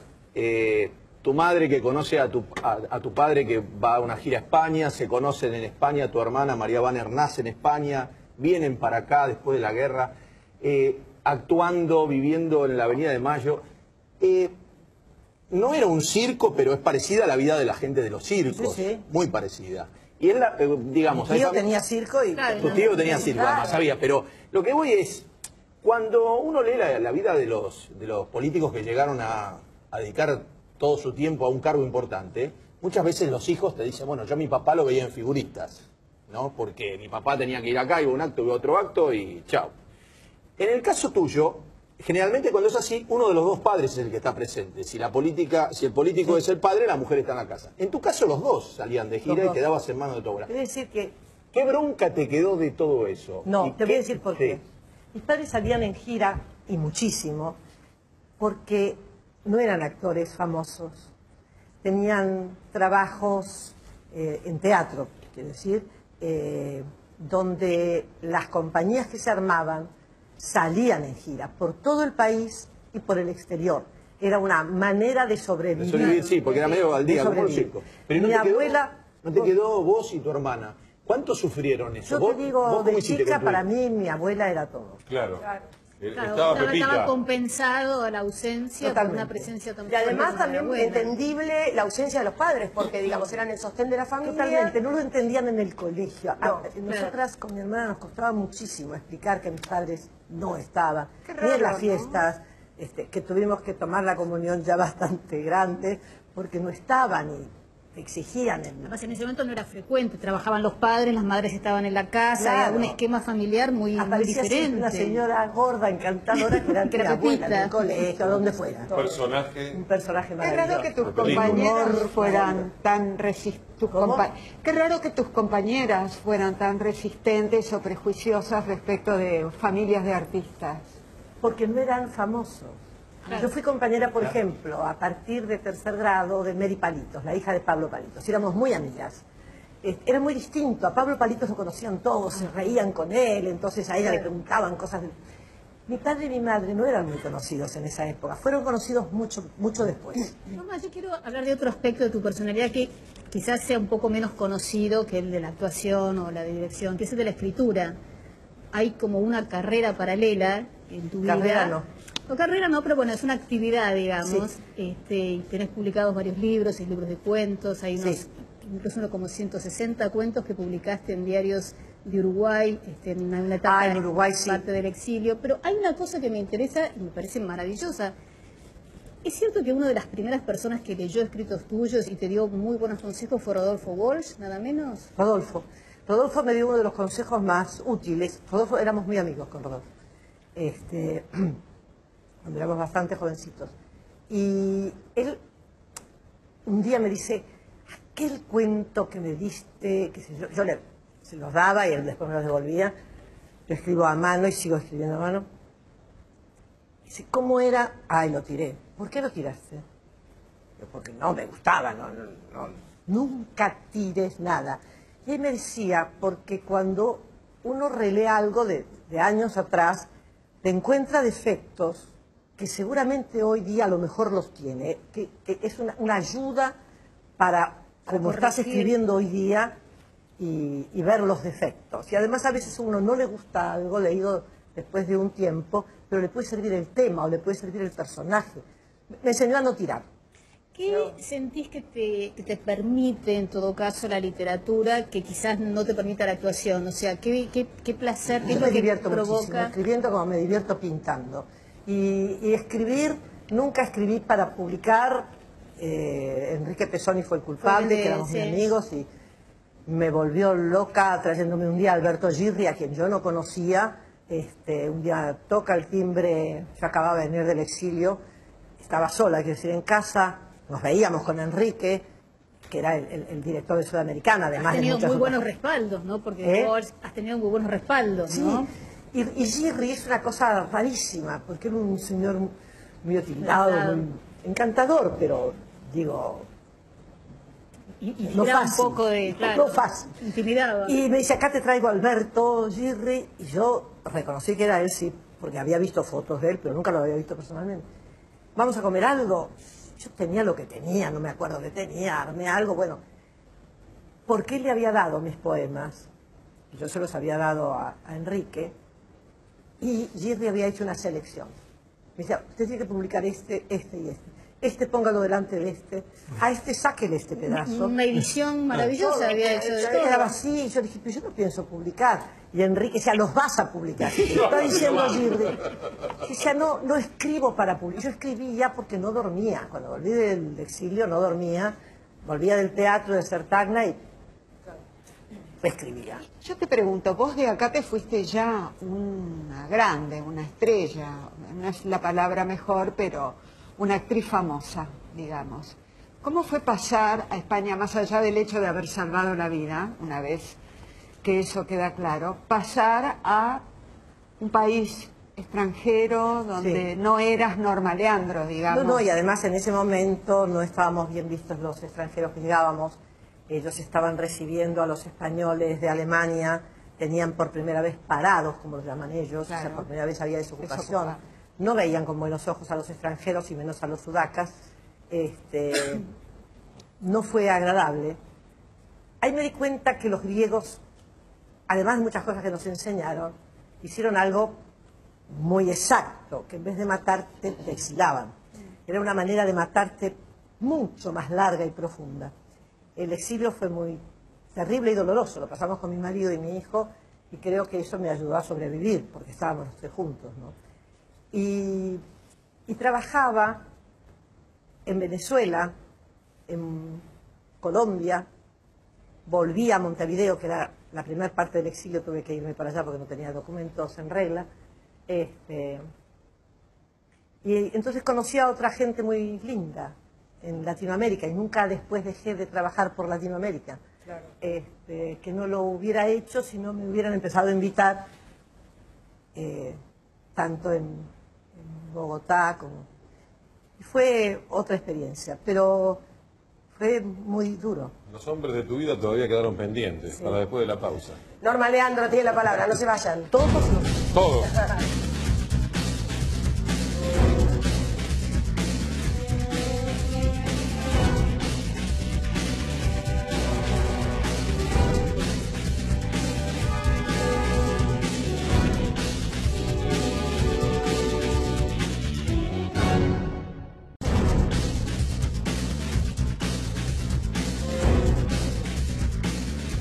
Speaker 10: tu madre que conoce a tu padre que va a una gira a España, se conocen en España, tu hermana María Banner nace en España, vienen para acá después de la guerra, actuando, viviendo en la Avenida de Mayo. No era un circo, pero es parecida a la vida de la gente de los circos,
Speaker 8: Sí, sí.
Speaker 10: muy parecida. Y él, digamos...
Speaker 8: Mi tío tenía circo y...
Speaker 7: Claro,
Speaker 10: Tu tío tenía circo,
Speaker 8: Claro.
Speaker 10: además sabía, pero lo que voy es, cuando uno lee la vida de los políticos que llegaron a dedicar todo su tiempo a un cargo importante, muchas veces los hijos te dicen, bueno, yo a mi papá lo veía en figuristas, ¿no? Porque mi papá tenía que ir acá, iba a un acto, iba a otro acto y chao. En el caso tuyo, generalmente cuando es así, uno de los dos padres es el que está presente. Si el político es el padre, la mujer está en la casa. En tu caso los dos salían de gira
Speaker 8: Los
Speaker 10: y
Speaker 8: dos.
Speaker 10: quedabas en manos de tu abuela.
Speaker 8: Te voy a decir que...
Speaker 10: ¿Qué bronca te quedó de todo eso?
Speaker 8: No,
Speaker 10: ¿Y
Speaker 8: te voy a
Speaker 10: qué-
Speaker 8: decir por
Speaker 10: sí.
Speaker 8: qué. Mis padres salían en gira, y muchísimo, porque no eran actores famosos. Tenían trabajos en teatro, quiero decir, donde las compañías que se armaban salían en gira por todo el país y por el exterior. Era una manera de sobrevivir.
Speaker 10: Sí, porque era medio al día,
Speaker 8: De
Speaker 10: como un
Speaker 8: sobrevivir.
Speaker 10: circo. Pero ¿no
Speaker 8: Mi
Speaker 10: te quedó,
Speaker 8: abuela...
Speaker 10: no te quedó vos y tu hermana? ¿Cuánto sufrieron eso?
Speaker 8: Yo te digo,
Speaker 10: ¿Vos
Speaker 8: de
Speaker 10: cómo hiciste
Speaker 8: chica,
Speaker 10: con tu
Speaker 8: para
Speaker 10: hijo?
Speaker 8: mí, mi abuela era todo.
Speaker 3: Claro.
Speaker 7: Claro,
Speaker 3: Estaba
Speaker 7: estaba
Speaker 3: Pepita.
Speaker 7: compensado a la ausencia por
Speaker 8: Totalmente.
Speaker 7: una presencia tan
Speaker 2: Y además
Speaker 7: fuerte como la
Speaker 2: también
Speaker 7: abuela.
Speaker 2: entendible la ausencia de los padres, porque digamos eran el sostén de la familia.
Speaker 8: Totalmente, no lo entendían en el colegio.
Speaker 2: No,
Speaker 8: Nosotras con mi hermana nos costaba muchísimo explicar que mis padres no estaban,
Speaker 2: Qué
Speaker 8: ni en
Speaker 2: raro,
Speaker 8: las
Speaker 2: ¿no?
Speaker 8: fiestas, que tuvimos que tomar la comunión ya bastante grande, porque no estaban y te exigían.
Speaker 7: Además, en ese momento no era frecuente, trabajaban los padres, las madres estaban en la casa,
Speaker 8: Claro.
Speaker 7: había un esquema familiar muy
Speaker 8: Aparecía siempre
Speaker 7: diferente.
Speaker 8: una señora gorda, encantadora, que era
Speaker 7: Que
Speaker 8: mi
Speaker 7: era
Speaker 8: abuela,
Speaker 7: Pepita.
Speaker 8: en el colegio, a donde fuera.
Speaker 3: Un personaje.
Speaker 8: Un personaje
Speaker 9: Qué
Speaker 8: maravilloso.
Speaker 9: raro que tus
Speaker 3: Película.
Speaker 9: compañeras fueran tan
Speaker 8: ¿Cómo?
Speaker 9: Qué raro que tus compañeras fueran tan resistentes o prejuiciosas respecto de familias de artistas.
Speaker 8: Porque no eran famosos. Yo fui compañera, por ejemplo, a partir de tercer grado de Mary Palitos, la hija de Pablo Palitos. Y éramos muy amigas. Era muy distinto. A Pablo Palitos lo conocían todos, se reían con él, entonces a ella le preguntaban cosas. Mi padre y mi madre no eran muy conocidos en esa época, fueron conocidos mucho después.
Speaker 7: Norma, yo quiero hablar de otro aspecto de tu personalidad que quizás sea un poco menos conocido que el de la actuación o la dirección, que es el de la escritura. Hay como una carrera paralela en tu vida.
Speaker 8: Carrera no.
Speaker 7: No, carrera no, pero bueno, es una actividad, digamos. Y tenés publicados varios libros, hay libros de cuentos, hay unos,
Speaker 8: Sí.
Speaker 7: incluso uno como 160 cuentos que publicaste en diarios de Uruguay, en una etapa
Speaker 8: en Uruguay, sí.
Speaker 7: parte del exilio. Pero hay una cosa que me interesa y me parece maravillosa. ¿Es cierto que una de las primeras personas que leyó escritos tuyos y te dio muy buenos consejos fue Rodolfo Walsh, nada menos?
Speaker 8: Rodolfo me dio uno de los consejos más útiles. Rodolfo, éramos muy amigos con Rodolfo. Cuando éramos bastante jovencitos. Y él un día me dice, aquel cuento que me diste, que yo se los daba y él después me los devolvía, lo escribo a mano y sigo escribiendo a mano. Dice, ¿cómo era? Ay, lo tiré. ¿Por qué lo tiraste? Yo, porque no me gustaba, no, nunca tires nada. Y él me decía, porque cuando uno relee algo de años atrás, te encuentra defectos que seguramente hoy día a lo mejor los tiene, que es una ayuda para como estás escribiendo hoy día y ver los defectos. Y además a veces a uno no le gusta algo leído después de un tiempo, pero le puede servir el tema o le puede servir el personaje. Me enseñó a no tirar.
Speaker 7: ¿Qué sentís que te permite, en todo caso, la literatura que quizás no te permita la actuación? O sea, ¿qué placer, qué es
Speaker 8: Yo
Speaker 7: lo
Speaker 8: me
Speaker 7: que
Speaker 8: divierto muchísimo
Speaker 7: provoca?
Speaker 8: escribiendo como me divierto pintando. Y escribir, nunca escribí para publicar. Enrique Pesoni fue el culpable, que éramos muy amigos, y me volvió loca trayéndome un día a Alberto Girri, a quien yo no conocía. Un día toca el timbre, yo acababa de venir del exilio, estaba sola, quiero decir, en casa, nos veíamos con Enrique, que era el director de Sudamericana, además
Speaker 7: Has
Speaker 8: de
Speaker 7: tenido
Speaker 8: muchas
Speaker 7: muy
Speaker 8: otras
Speaker 7: buenos respaldos, ¿no? Porque vos has tenido muy buenos respaldos,
Speaker 8: Sí,
Speaker 7: ¿no?
Speaker 8: y Jerry es una cosa rarísima, porque era un señor muy atilado, muy encantador, pero digo,
Speaker 7: Y
Speaker 8: no
Speaker 7: tiraba
Speaker 8: fácil,
Speaker 7: un poco de... Claro,
Speaker 8: no fácil.
Speaker 7: intimidaba.
Speaker 8: Y me dice, acá te traigo a Alberto, Jerry, y yo reconocí que era él, sí, porque había visto fotos de él, pero nunca lo había visto personalmente. ¿Vamos a comer algo? Yo tenía lo que tenía, no me acuerdo qué tenía, armé algo, bueno. ¿Por qué le había dado mis poemas? Yo se los había dado a Enrique, y Jerry había hecho una selección. Me decía, usted tiene que publicar este y este. Este póngalo delante de este. A este sáquele este pedazo.
Speaker 7: Una edición maravillosa había hecho de todo.
Speaker 8: Era así, y yo dije, pero yo no pienso publicar. Y Enrique decía, los vas a publicar. Está diciendo Jerry. Decía, no escribo para publicar. Yo escribía porque no dormía. Cuando volví del exilio no dormía. Volvía del teatro de Sertagna y escribía.
Speaker 9: Yo te pregunto, vos de acá te fuiste ya una grande, una estrella, no es la palabra mejor, pero una actriz famosa, digamos. ¿Cómo fue pasar a España, más allá del hecho de haber salvado la vida, una vez que eso queda claro, pasar a un país extranjero donde no eras Norma Leandro, digamos?
Speaker 8: No, y además en ese momento no estábamos bien vistos los extranjeros que llegábamos. Ellos estaban recibiendo a los españoles de Alemania, tenían por primera vez parados, como los llaman ellos,
Speaker 9: Claro.
Speaker 8: o sea, por primera vez había desocupación. No veían con buenos ojos a los extranjeros y menos a los sudacas. No fue agradable. Ahí me di cuenta que los griegos, además de muchas cosas que nos enseñaron, hicieron algo muy exacto, que en vez de matarte, te exilaban. Era una manera de matarte mucho más larga y profunda. El exilio fue muy terrible y doloroso, lo pasamos con mi marido y mi hijo, y creo que eso me ayudó a sobrevivir, porque estábamos los tres juntos, ¿no? Y trabajaba en Venezuela, en Colombia, volví a Montevideo, que era la primera parte del exilio, tuve que irme para allá porque no tenía documentos en regla. Y entonces conocí a otra gente muy linda en Latinoamérica, y nunca después dejé de trabajar por Latinoamérica. Claro. Que no lo hubiera hecho si no me hubieran empezado a invitar tanto en Bogotá como... Y fue otra experiencia, pero fue muy duro.
Speaker 3: Los hombres de tu vida todavía quedaron pendientes para después de la pausa.
Speaker 2: Norma Leandro tiene la palabra, no se vayan.
Speaker 8: Todos.
Speaker 3: Todos.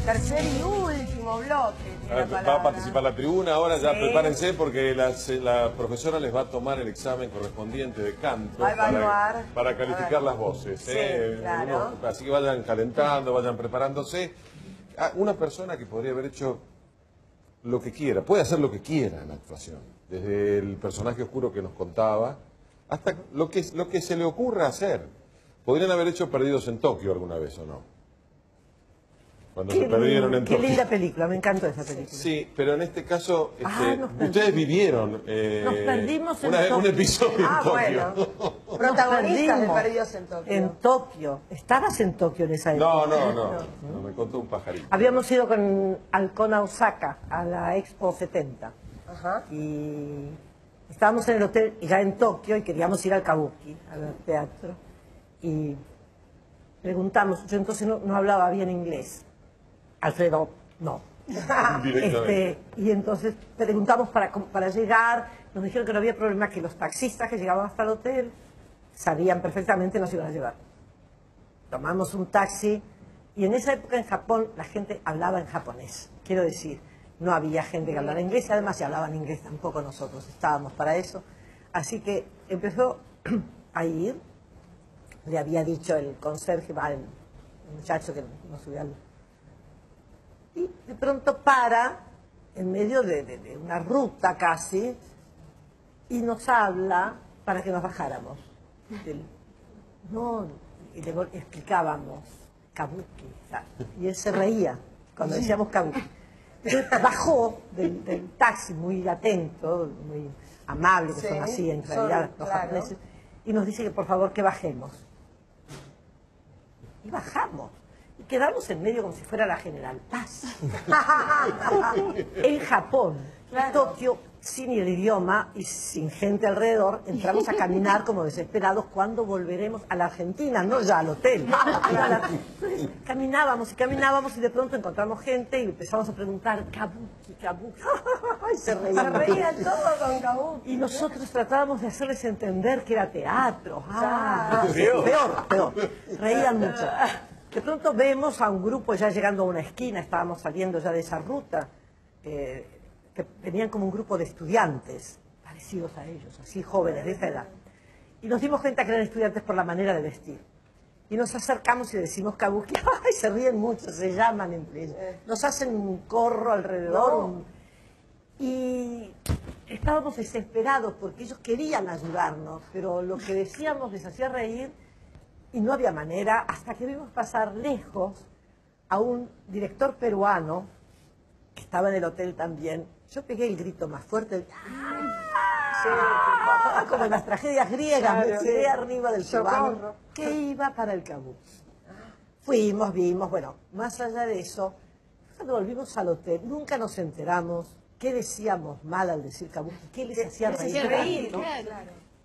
Speaker 2: Tercer y último bloque. Tiene la
Speaker 3: Va a
Speaker 2: palabra.
Speaker 3: participar la tribuna, ahora ya
Speaker 2: Sí.
Speaker 3: prepárense porque la profesora les va a tomar el examen correspondiente de canto
Speaker 2: Va a evaluar.
Speaker 3: para calificar las voces.
Speaker 2: Sí, claro.
Speaker 3: Así que vayan calentando, vayan preparándose. Una persona que podría haber hecho lo que quiera, puede hacer lo que quiera en la actuación, desde el personaje oscuro que nos contaba, hasta lo que se le ocurra hacer. Podrían haber hecho Perdidos en Tokio alguna vez, ¿o no? Cuando se perdieron en Tokio.
Speaker 8: Qué linda película, me encantó esa película.
Speaker 3: Sí, pero en este caso,
Speaker 8: nos
Speaker 3: ustedes vivieron
Speaker 8: Nos perdimos en Tokio.
Speaker 3: un episodio en Tokio.
Speaker 2: Bueno.
Speaker 8: Nos
Speaker 2: Protagonistas de
Speaker 8: perdimos
Speaker 2: Perdidos en Tokio.
Speaker 8: En Tokio. ¿Estabas en Tokio en esa época?
Speaker 3: No, me contó un pajarito.
Speaker 8: Habíamos ido con Halcón a Osaka, a la Expo 70.
Speaker 2: Ajá.
Speaker 8: Y estábamos en el hotel ya en Tokio y queríamos ir al Kabuki, al teatro. Y preguntamos, yo entonces no hablaba bien inglés. Alfredo, no.
Speaker 3: Directamente.
Speaker 8: Y entonces preguntamos para llegar, nos dijeron que no había problema, que los taxistas que llegaban hasta el hotel sabían perfectamente nos iban a llevar. Tomamos un taxi y en esa época en Japón la gente hablaba en japonés. Quiero decir, no había gente que hablara inglés y además si hablaban inglés tampoco nosotros estábamos para eso. Así que empezó a ir, le había dicho el conserje, el muchacho que nos subía al... Y de pronto para, en medio de una ruta casi, y nos habla para que nos bajáramos. No, y le explicábamos. kabuki. Y él se reía cuando decíamos kabuki. Entonces bajó del taxi muy atento, muy amable, que son así en realidad los japoneses, y nos dice que por favor que bajemos. Y bajamos. Y quedamos en medio como si fuera la General Paz. En Japón, Tokio, sin el idioma y sin gente alrededor, entramos a caminar como desesperados cuando volveremos a la Argentina, no ya al hotel. Entonces, caminábamos y de pronto encontramos gente y empezamos a preguntar, kabuki, kabuki. Y se reían todos con kabuki. Y nosotros tratábamos de hacerles entender que era teatro. Peor. Reían mucho. De pronto vemos a un grupo ya llegando a una esquina, estábamos saliendo ya de esa ruta, que venían como un grupo de estudiantes, parecidos a ellos, así jóvenes de esa edad. Y nos dimos cuenta que eran estudiantes por la manera de vestir. Y nos acercamos y decimos kabuki, ¡ay! Se ríen mucho, se llaman entre ellos. Nos hacen un corro alrededor. Y estábamos desesperados porque ellos querían ayudarnos, pero lo que decíamos les hacía reír y no había manera, hasta que vimos pasar lejos a un director peruano que estaba en el hotel también. Yo pegué el grito más fuerte, como en las tragedias griegas, me tiré arriba del peruano que iba para el kabuki. Fuimos, vimos, bueno, más allá de eso, cuando volvimos al hotel, nunca nos enteramos qué decíamos mal al decir kabuki, qué les hacía reír, ¿no?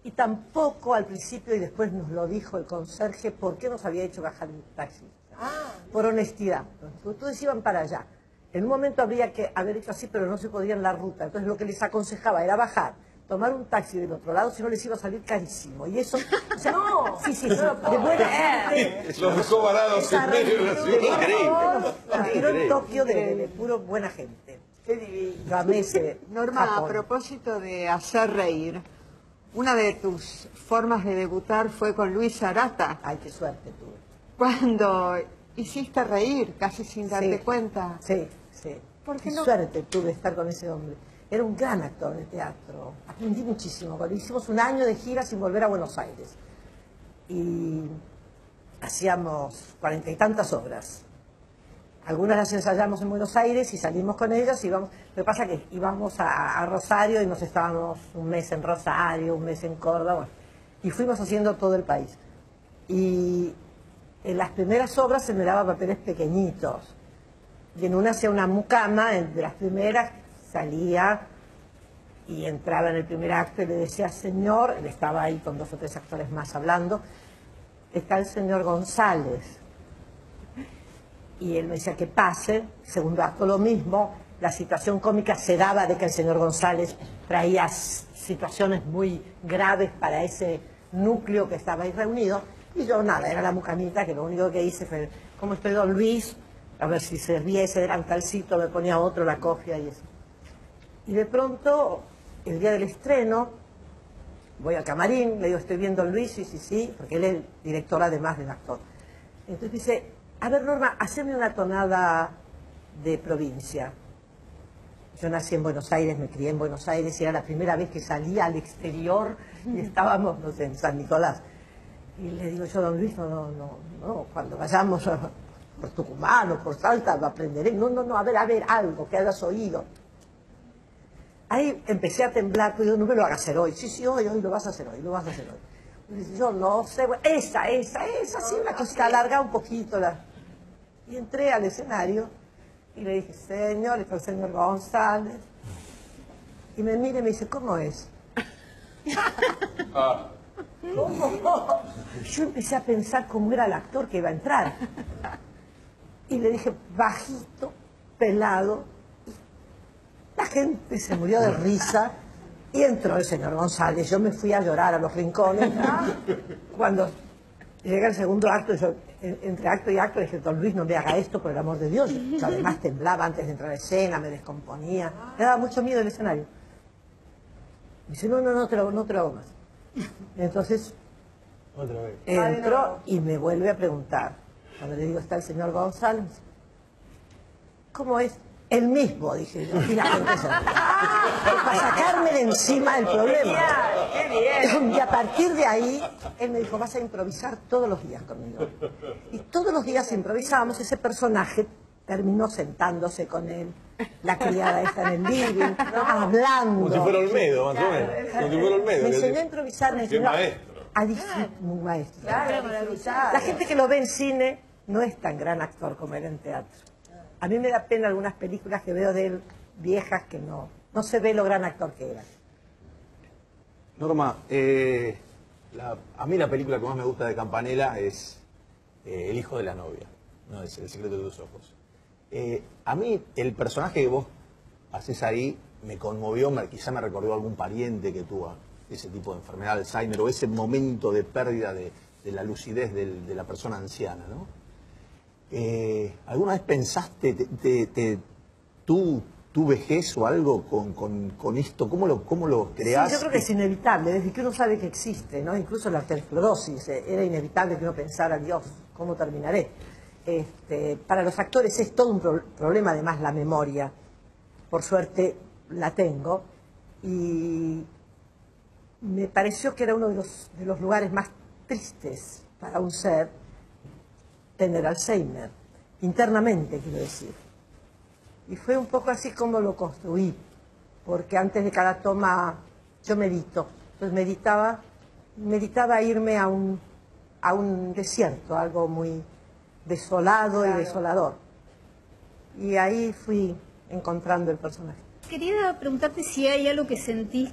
Speaker 8: Y tampoco al principio, y después nos lo dijo el conserje, por qué nos había hecho bajar un taxi. Por honestidad. Todos iban para allá. En un momento habría que haber hecho así, pero no se podía en la ruta. Entonces lo que les aconsejaba era bajar, tomar un taxi del otro lado, si no les iba a salir carísimo. Y eso, o sea, sí, de buena gente.
Speaker 3: Los dejó varados en medio de la ciudad.
Speaker 10: Increíble.
Speaker 8: Nos tiró en Tokio de puro buena gente. Qué divino. Amé ese
Speaker 9: Norma,
Speaker 8: Japón.
Speaker 9: a propósito de hacer reír, una de tus formas de debutar fue con Luis Arata.
Speaker 8: Ay, qué suerte tuve.
Speaker 9: Cuando hiciste reír, casi sin darte cuenta.
Speaker 8: Sí.
Speaker 9: ¿Por qué
Speaker 8: Qué
Speaker 9: no?
Speaker 8: suerte tuve de estar con ese hombre. Era un gran actor de teatro. Aprendí muchísimo. Cuando hicimos un año de gira sin volver a Buenos Aires. Y hacíamos 40 y tantas obras. Algunas las ensayamos en Buenos Aires y salimos con ellas. Lo que pasa es que íbamos a Rosario y nos estábamos un mes en Rosario, un mes en Córdoba. Bueno, y fuimos haciendo todo el país. Y en las primeras obras se me daban papeles pequeñitos. Y en una hacía una mucama, de las primeras salía y entraba en el primer acto y le decía, señor, él estaba ahí con 2 o 3 actores más hablando, está el señor González. Y él me decía que pase, segundo acto lo mismo, la situación cómica se daba de que el señor González traía situaciones muy graves para ese núcleo que estaba ahí reunido, y yo nada, era la mucamita que lo único que hice fue, ¿cómo estoy, don Luis? A ver si servía ese delantalcito, me ponía otro, la cofia y eso. Y de pronto, el día del estreno, voy al camarín, le digo, estoy viendo a Luis, sí, porque él es el director además del actor. Entonces dice, a ver Norma, haceme una tonada de provincia. Yo nací en Buenos Aires, me crié en Buenos Aires y era la primera vez que salía al exterior y estábamos, no sé, en San Nicolás. Y le digo yo, don Luis, no, cuando vayamos por Tucumán o por Salta lo aprenderé. No, a ver, algo que hayas oído. Ahí empecé a temblar, pero no me lo hagas hacer hoy. Sí, hoy lo vas a hacer hoy, Y dice, yo no sé, bueno, esa, sí, una cosita larga un poquito. Y entré al escenario y le dije, señor, está el señor González. Y me mira y me dice, ¿cómo es? ¿Cómo? Yo empecé a pensar cómo era el actor que iba a entrar. Y le dije, bajito, pelado. La gente se murió de risa y entró el señor González. Yo me fui a llorar a los rincones. Cuando llega el segundo acto, yo, entre acto y acto, le dije, don Luis, no me haga esto, por el amor de Dios. Yo además temblaba antes de entrar a escena, me descomponía. Me daba mucho miedo el escenario. Me dice, no te lo hago más. Entonces, entro y me vuelve a preguntar. Cuando le digo, está el señor González, ¿cómo es? El mismo, dije yo. Y la gente se ríe. Para sacarme de encima el problema.
Speaker 2: ¡Qué bien!
Speaker 8: Y a partir de ahí, él me dijo, vas a improvisar todos los días conmigo. Y todos los días improvisábamos, ese personaje terminó sentándose con él, la criada está en el living, hablando.
Speaker 10: Como si fuera Olmedo, más o menos. Como si fuera Olmedo.
Speaker 8: Me enseñó a improvisar, me enseñó a disfrutar, un maestro. La gente que lo ve en cine no es tan gran actor como era en teatro. A mí me da pena algunas películas que veo de él, viejas, que no se ve lo gran actor que era.
Speaker 10: Norma, a mí la película que más me gusta de Campanella es El hijo de la novia, no es El secreto de tus ojos. A mí el personaje que vos haces ahí me conmovió, quizá me recordó a algún pariente que tuvo ese tipo de enfermedad de Alzheimer o ese momento de pérdida de la lucidez de la persona anciana, ¿no? ¿Alguna vez pensaste tu vejez o algo con esto? ¿Cómo lo creás?
Speaker 8: Sí, yo creo que es inevitable, desde que uno sabe que existe, ¿no? Incluso la arteriosclerosis, era inevitable que uno pensara, Dios, ¿cómo terminaré? Para los actores es todo un problema, además, la memoria. Por suerte la tengo y me pareció que era uno de los lugares más tristes para un ser tener Alzheimer, internamente, quiero decir. Y fue un poco así como lo construí, porque antes de cada toma yo medito. Entonces meditaba irme a un desierto, algo muy desolado y desolador. Y ahí fui encontrando el personaje.
Speaker 7: Quería preguntarte si hay algo que sentís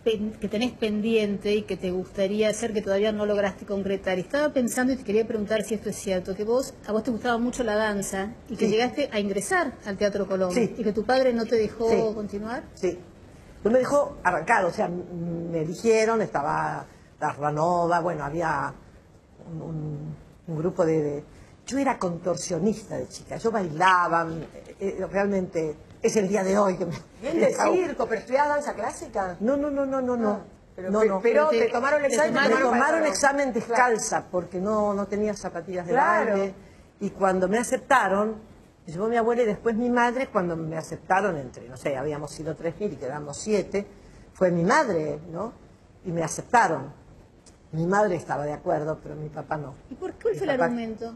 Speaker 7: que tenés pendiente y que te gustaría hacer que todavía no lograste concretar. Y estaba pensando y te quería preguntar si esto es cierto, que a vos te gustaba mucho la danza y que llegaste a ingresar al Teatro Colón y que tu padre no te dejó continuar.
Speaker 8: Sí, no me dejó arrancar, o sea, me eligieron, estaba Darlanova, bueno, había un grupo de... Yo era contorsionista de chica, yo bailaba, realmente... Es el día de hoy que me...
Speaker 2: Bien de circo, pero estudiabas danza clásica.
Speaker 8: No.
Speaker 2: Pero te tomaron el examen.
Speaker 8: Me tomaron examen descalza porque no tenía zapatillas de baile. Y cuando me aceptaron, me llevó mi abuela y después mi madre, cuando me aceptaron entre, no sé, habíamos sido 3.000 y quedamos 7, fue mi madre, ¿no? Y me aceptaron. Mi madre estaba de acuerdo, pero mi papá no.
Speaker 7: ¿Y por qué fue el argumento?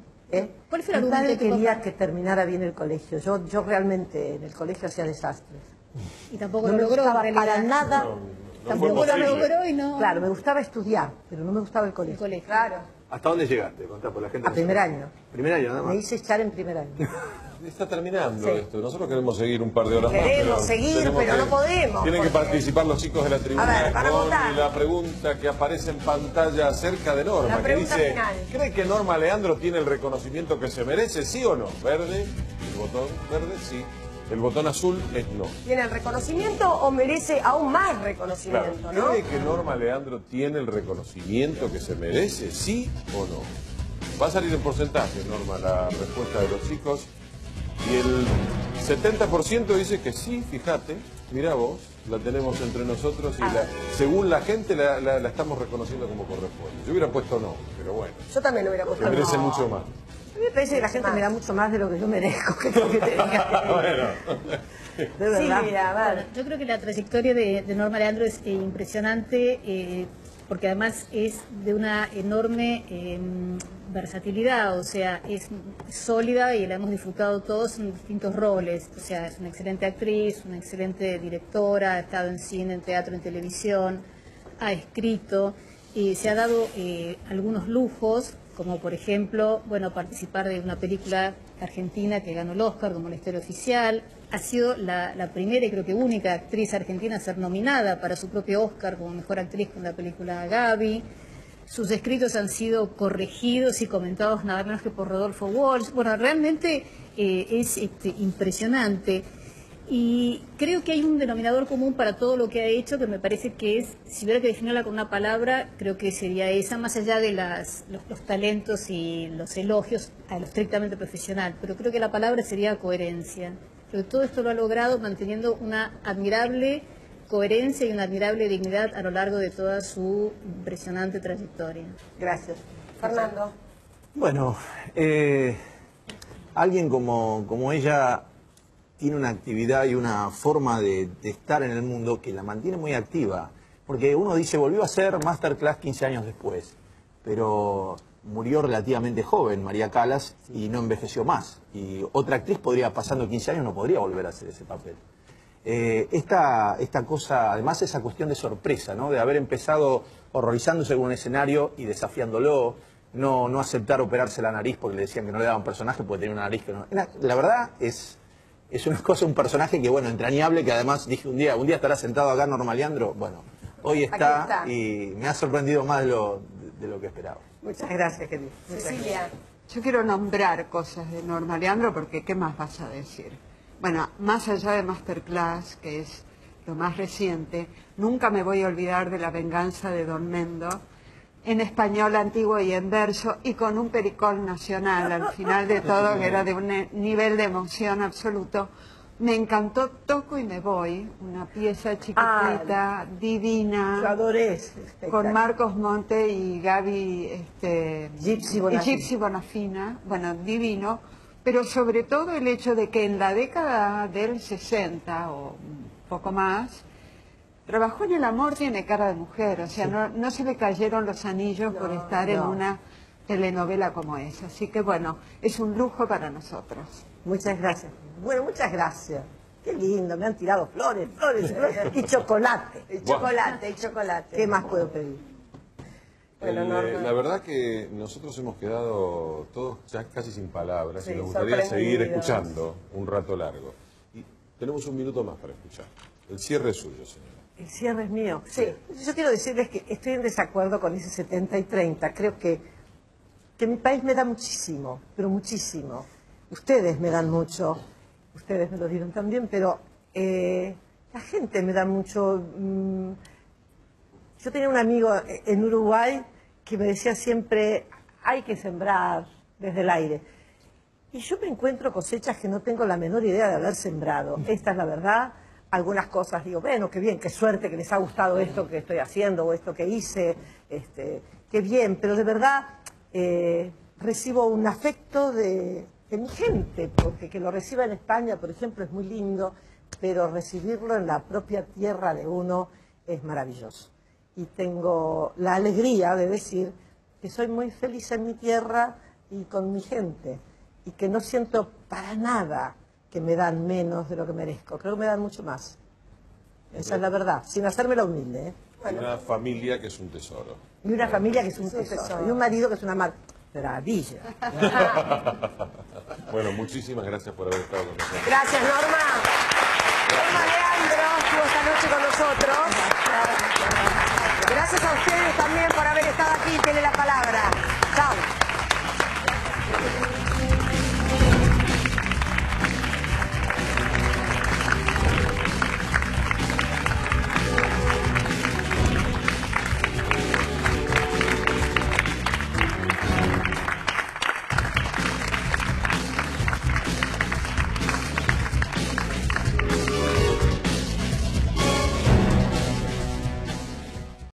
Speaker 7: ¿Cuál fue el
Speaker 8: Mi
Speaker 7: argumento?
Speaker 8: padre quería que terminara bien el colegio. Yo realmente en el colegio hacía desastres.
Speaker 7: Y tampoco
Speaker 8: no
Speaker 7: lo
Speaker 8: me
Speaker 7: logró.
Speaker 8: gustaba para nada.
Speaker 7: Tampoco lo logró y no...
Speaker 8: Claro, me gustaba estudiar, pero no me gustaba el colegio.
Speaker 2: Claro.
Speaker 10: ¿Hasta dónde llegaste? Contá por la gente.
Speaker 8: A primer año.
Speaker 10: ¿Primer año nada más?
Speaker 8: Me hice echar en primer año.
Speaker 3: Está terminando esto. Nosotros queremos seguir un par de horas
Speaker 2: Queremos
Speaker 3: más.
Speaker 2: seguir, pero no podemos.
Speaker 3: Tienen que participar los chicos de la tribuna
Speaker 2: A ver, para
Speaker 3: con
Speaker 2: votar.
Speaker 3: la pregunta que aparece en pantalla acerca de Norma.
Speaker 2: La
Speaker 3: Que
Speaker 2: pregunta
Speaker 3: dice,
Speaker 2: final.
Speaker 3: ¿cree que Norma Leandro tiene el reconocimiento que se merece? ¿Sí o no? Verde, el botón verde, sí. El botón azul es no.
Speaker 2: ¿Tiene el reconocimiento o merece aún más reconocimiento,
Speaker 3: Claro.
Speaker 2: no?
Speaker 3: ¿Cree que Norma Leandro tiene el reconocimiento que se merece? ¿Sí o no? Va a salir en porcentaje, Norma, la respuesta de los chicos. Y el 70% dice que sí, fíjate, mira vos, la tenemos entre nosotros y según la gente la estamos reconociendo como corresponde. Yo hubiera puesto no, pero bueno.
Speaker 2: Yo también lo hubiera puesto.
Speaker 3: Me merece mucho más.
Speaker 8: A mí me parece que la gente me da mucho más de lo que yo merezco. ¿Qué creo que te diga?
Speaker 3: Bueno.
Speaker 8: De verdad.
Speaker 2: Sí, mira, a ver.
Speaker 7: Bueno, yo creo que la trayectoria de Norma Leandro es impresionante porque además es de una enorme versatilidad, o sea, es sólida y la hemos disfrutado todos en distintos roles. O sea, es una excelente actriz, una excelente directora, ha estado en cine, en teatro, en televisión, ha escrito y se ha dado algunos lujos, como por ejemplo, bueno, participar de una película argentina que ganó el Oscar como La historia oficial. Ha sido la primera y creo que única actriz argentina a ser nominada para su propio Oscar como mejor actriz con la película Gaby. Sus escritos han sido corregidos y comentados nada menos que por Rodolfo Walsh. Bueno, realmente es impresionante. Y creo que hay un denominador común para todo lo que ha hecho, que me parece que es, si hubiera que definirla con una palabra, creo que sería esa, más allá de los talentos y los elogios a lo estrictamente profesional. Pero creo que la palabra sería coherencia. Creo que todo esto lo ha logrado manteniendo una admirable coherencia y una admirable dignidad a lo largo de toda su impresionante trayectoria.
Speaker 8: Gracias.
Speaker 2: Fernando.
Speaker 10: Bueno, alguien como ella tiene una actividad y una forma de estar en el mundo que la mantiene muy activa. Porque uno dice, volvió a hacer Masterclass 15 años después. Pero murió relativamente joven, María Callas, y no envejeció más. Y otra actriz podría, pasando 15 años, no podría volver a hacer ese papel. Esta cosa, además esa cuestión de sorpresa, ¿no? De haber empezado horrorizándose con un escenario y desafiándolo, no aceptar operarse la nariz porque le decían que no le daban personaje porque tenía una nariz que no... La verdad es una cosa, un personaje que, bueno, entrañable, que además dije un día estará sentado acá Norma Leandro. Bueno, hoy está y me ha sorprendido más de lo que esperaba.
Speaker 8: Muchas gracias, querido.
Speaker 2: Cecilia.
Speaker 9: Yo quiero nombrar cosas de Norma Leandro porque ¿qué más vas a decir? Bueno, más allá de Masterclass, que es lo más reciente, nunca me voy a olvidar de La venganza de Don Mendo, en español antiguo y en verso, y con un pericol nacional al final de todo, que era de un nivel de emoción absoluto. Me encantó Toco y me voy, una pieza chiquitita, divina.
Speaker 8: Yo adoré.
Speaker 9: Con Marcos Monte y Gaby
Speaker 8: Gypsy
Speaker 9: Bonafina, bueno, divino, pero sobre todo el hecho de que en la década del 60 o un poco más, trabajó en El amor tiene cara de mujer, o sea, no se le cayeron los anillos por estar en una telenovela como esa. Así que bueno, es un lujo para nosotros.
Speaker 8: Muchas gracias. Bueno, muchas gracias. Qué lindo, me han tirado flores, flores y chocolate.
Speaker 2: Y chocolate, y chocolate.
Speaker 8: ¿Qué más puedo pedir?
Speaker 2: Bueno,
Speaker 3: la verdad que nosotros hemos quedado todos ya casi sin palabras,
Speaker 2: Sí,
Speaker 3: y nos gustaría seguir
Speaker 2: sorprendidos.
Speaker 3: escuchando un rato largo. Y tenemos un minuto más para escuchar. El cierre es suyo, señora.
Speaker 8: El cierre es mío. Sí. Yo quiero decirles que estoy en desacuerdo con ese 70 y 30. Creo que mi país me da muchísimo, pero muchísimo. Ustedes me dan mucho, ustedes me lo dieron también, pero la gente me da mucho. Yo tenía un amigo en Uruguay que me decía siempre, hay que sembrar desde el aire. Y yo me encuentro cosechas que no tengo la menor idea de haber sembrado. Esta es la verdad. Algunas cosas digo, bueno, qué bien, qué suerte que les ha gustado esto que estoy haciendo o esto que hice, qué bien, pero de verdad recibo un afecto de mi gente, porque que lo reciba en España, por ejemplo, es muy lindo, pero recibirlo en la propia tierra de uno es maravilloso. Y tengo la alegría de decir que soy muy feliz en mi tierra y con mi gente, y que no siento para nada que me dan menos de lo que merezco. Creo que me dan mucho más. Esa es la verdad, sin hacerme la humilde.
Speaker 3: Una familia que es un tesoro.
Speaker 8: Y una familia que es un tesoro. Y un marido que es una maravilla.
Speaker 3: Bueno, muchísimas gracias por haber estado con nosotros.
Speaker 2: Gracias, Norma. Norma Leandro estuvo esta noche con nosotros. Gracias a ustedes también por haber estado aquí. Tiene la palabra.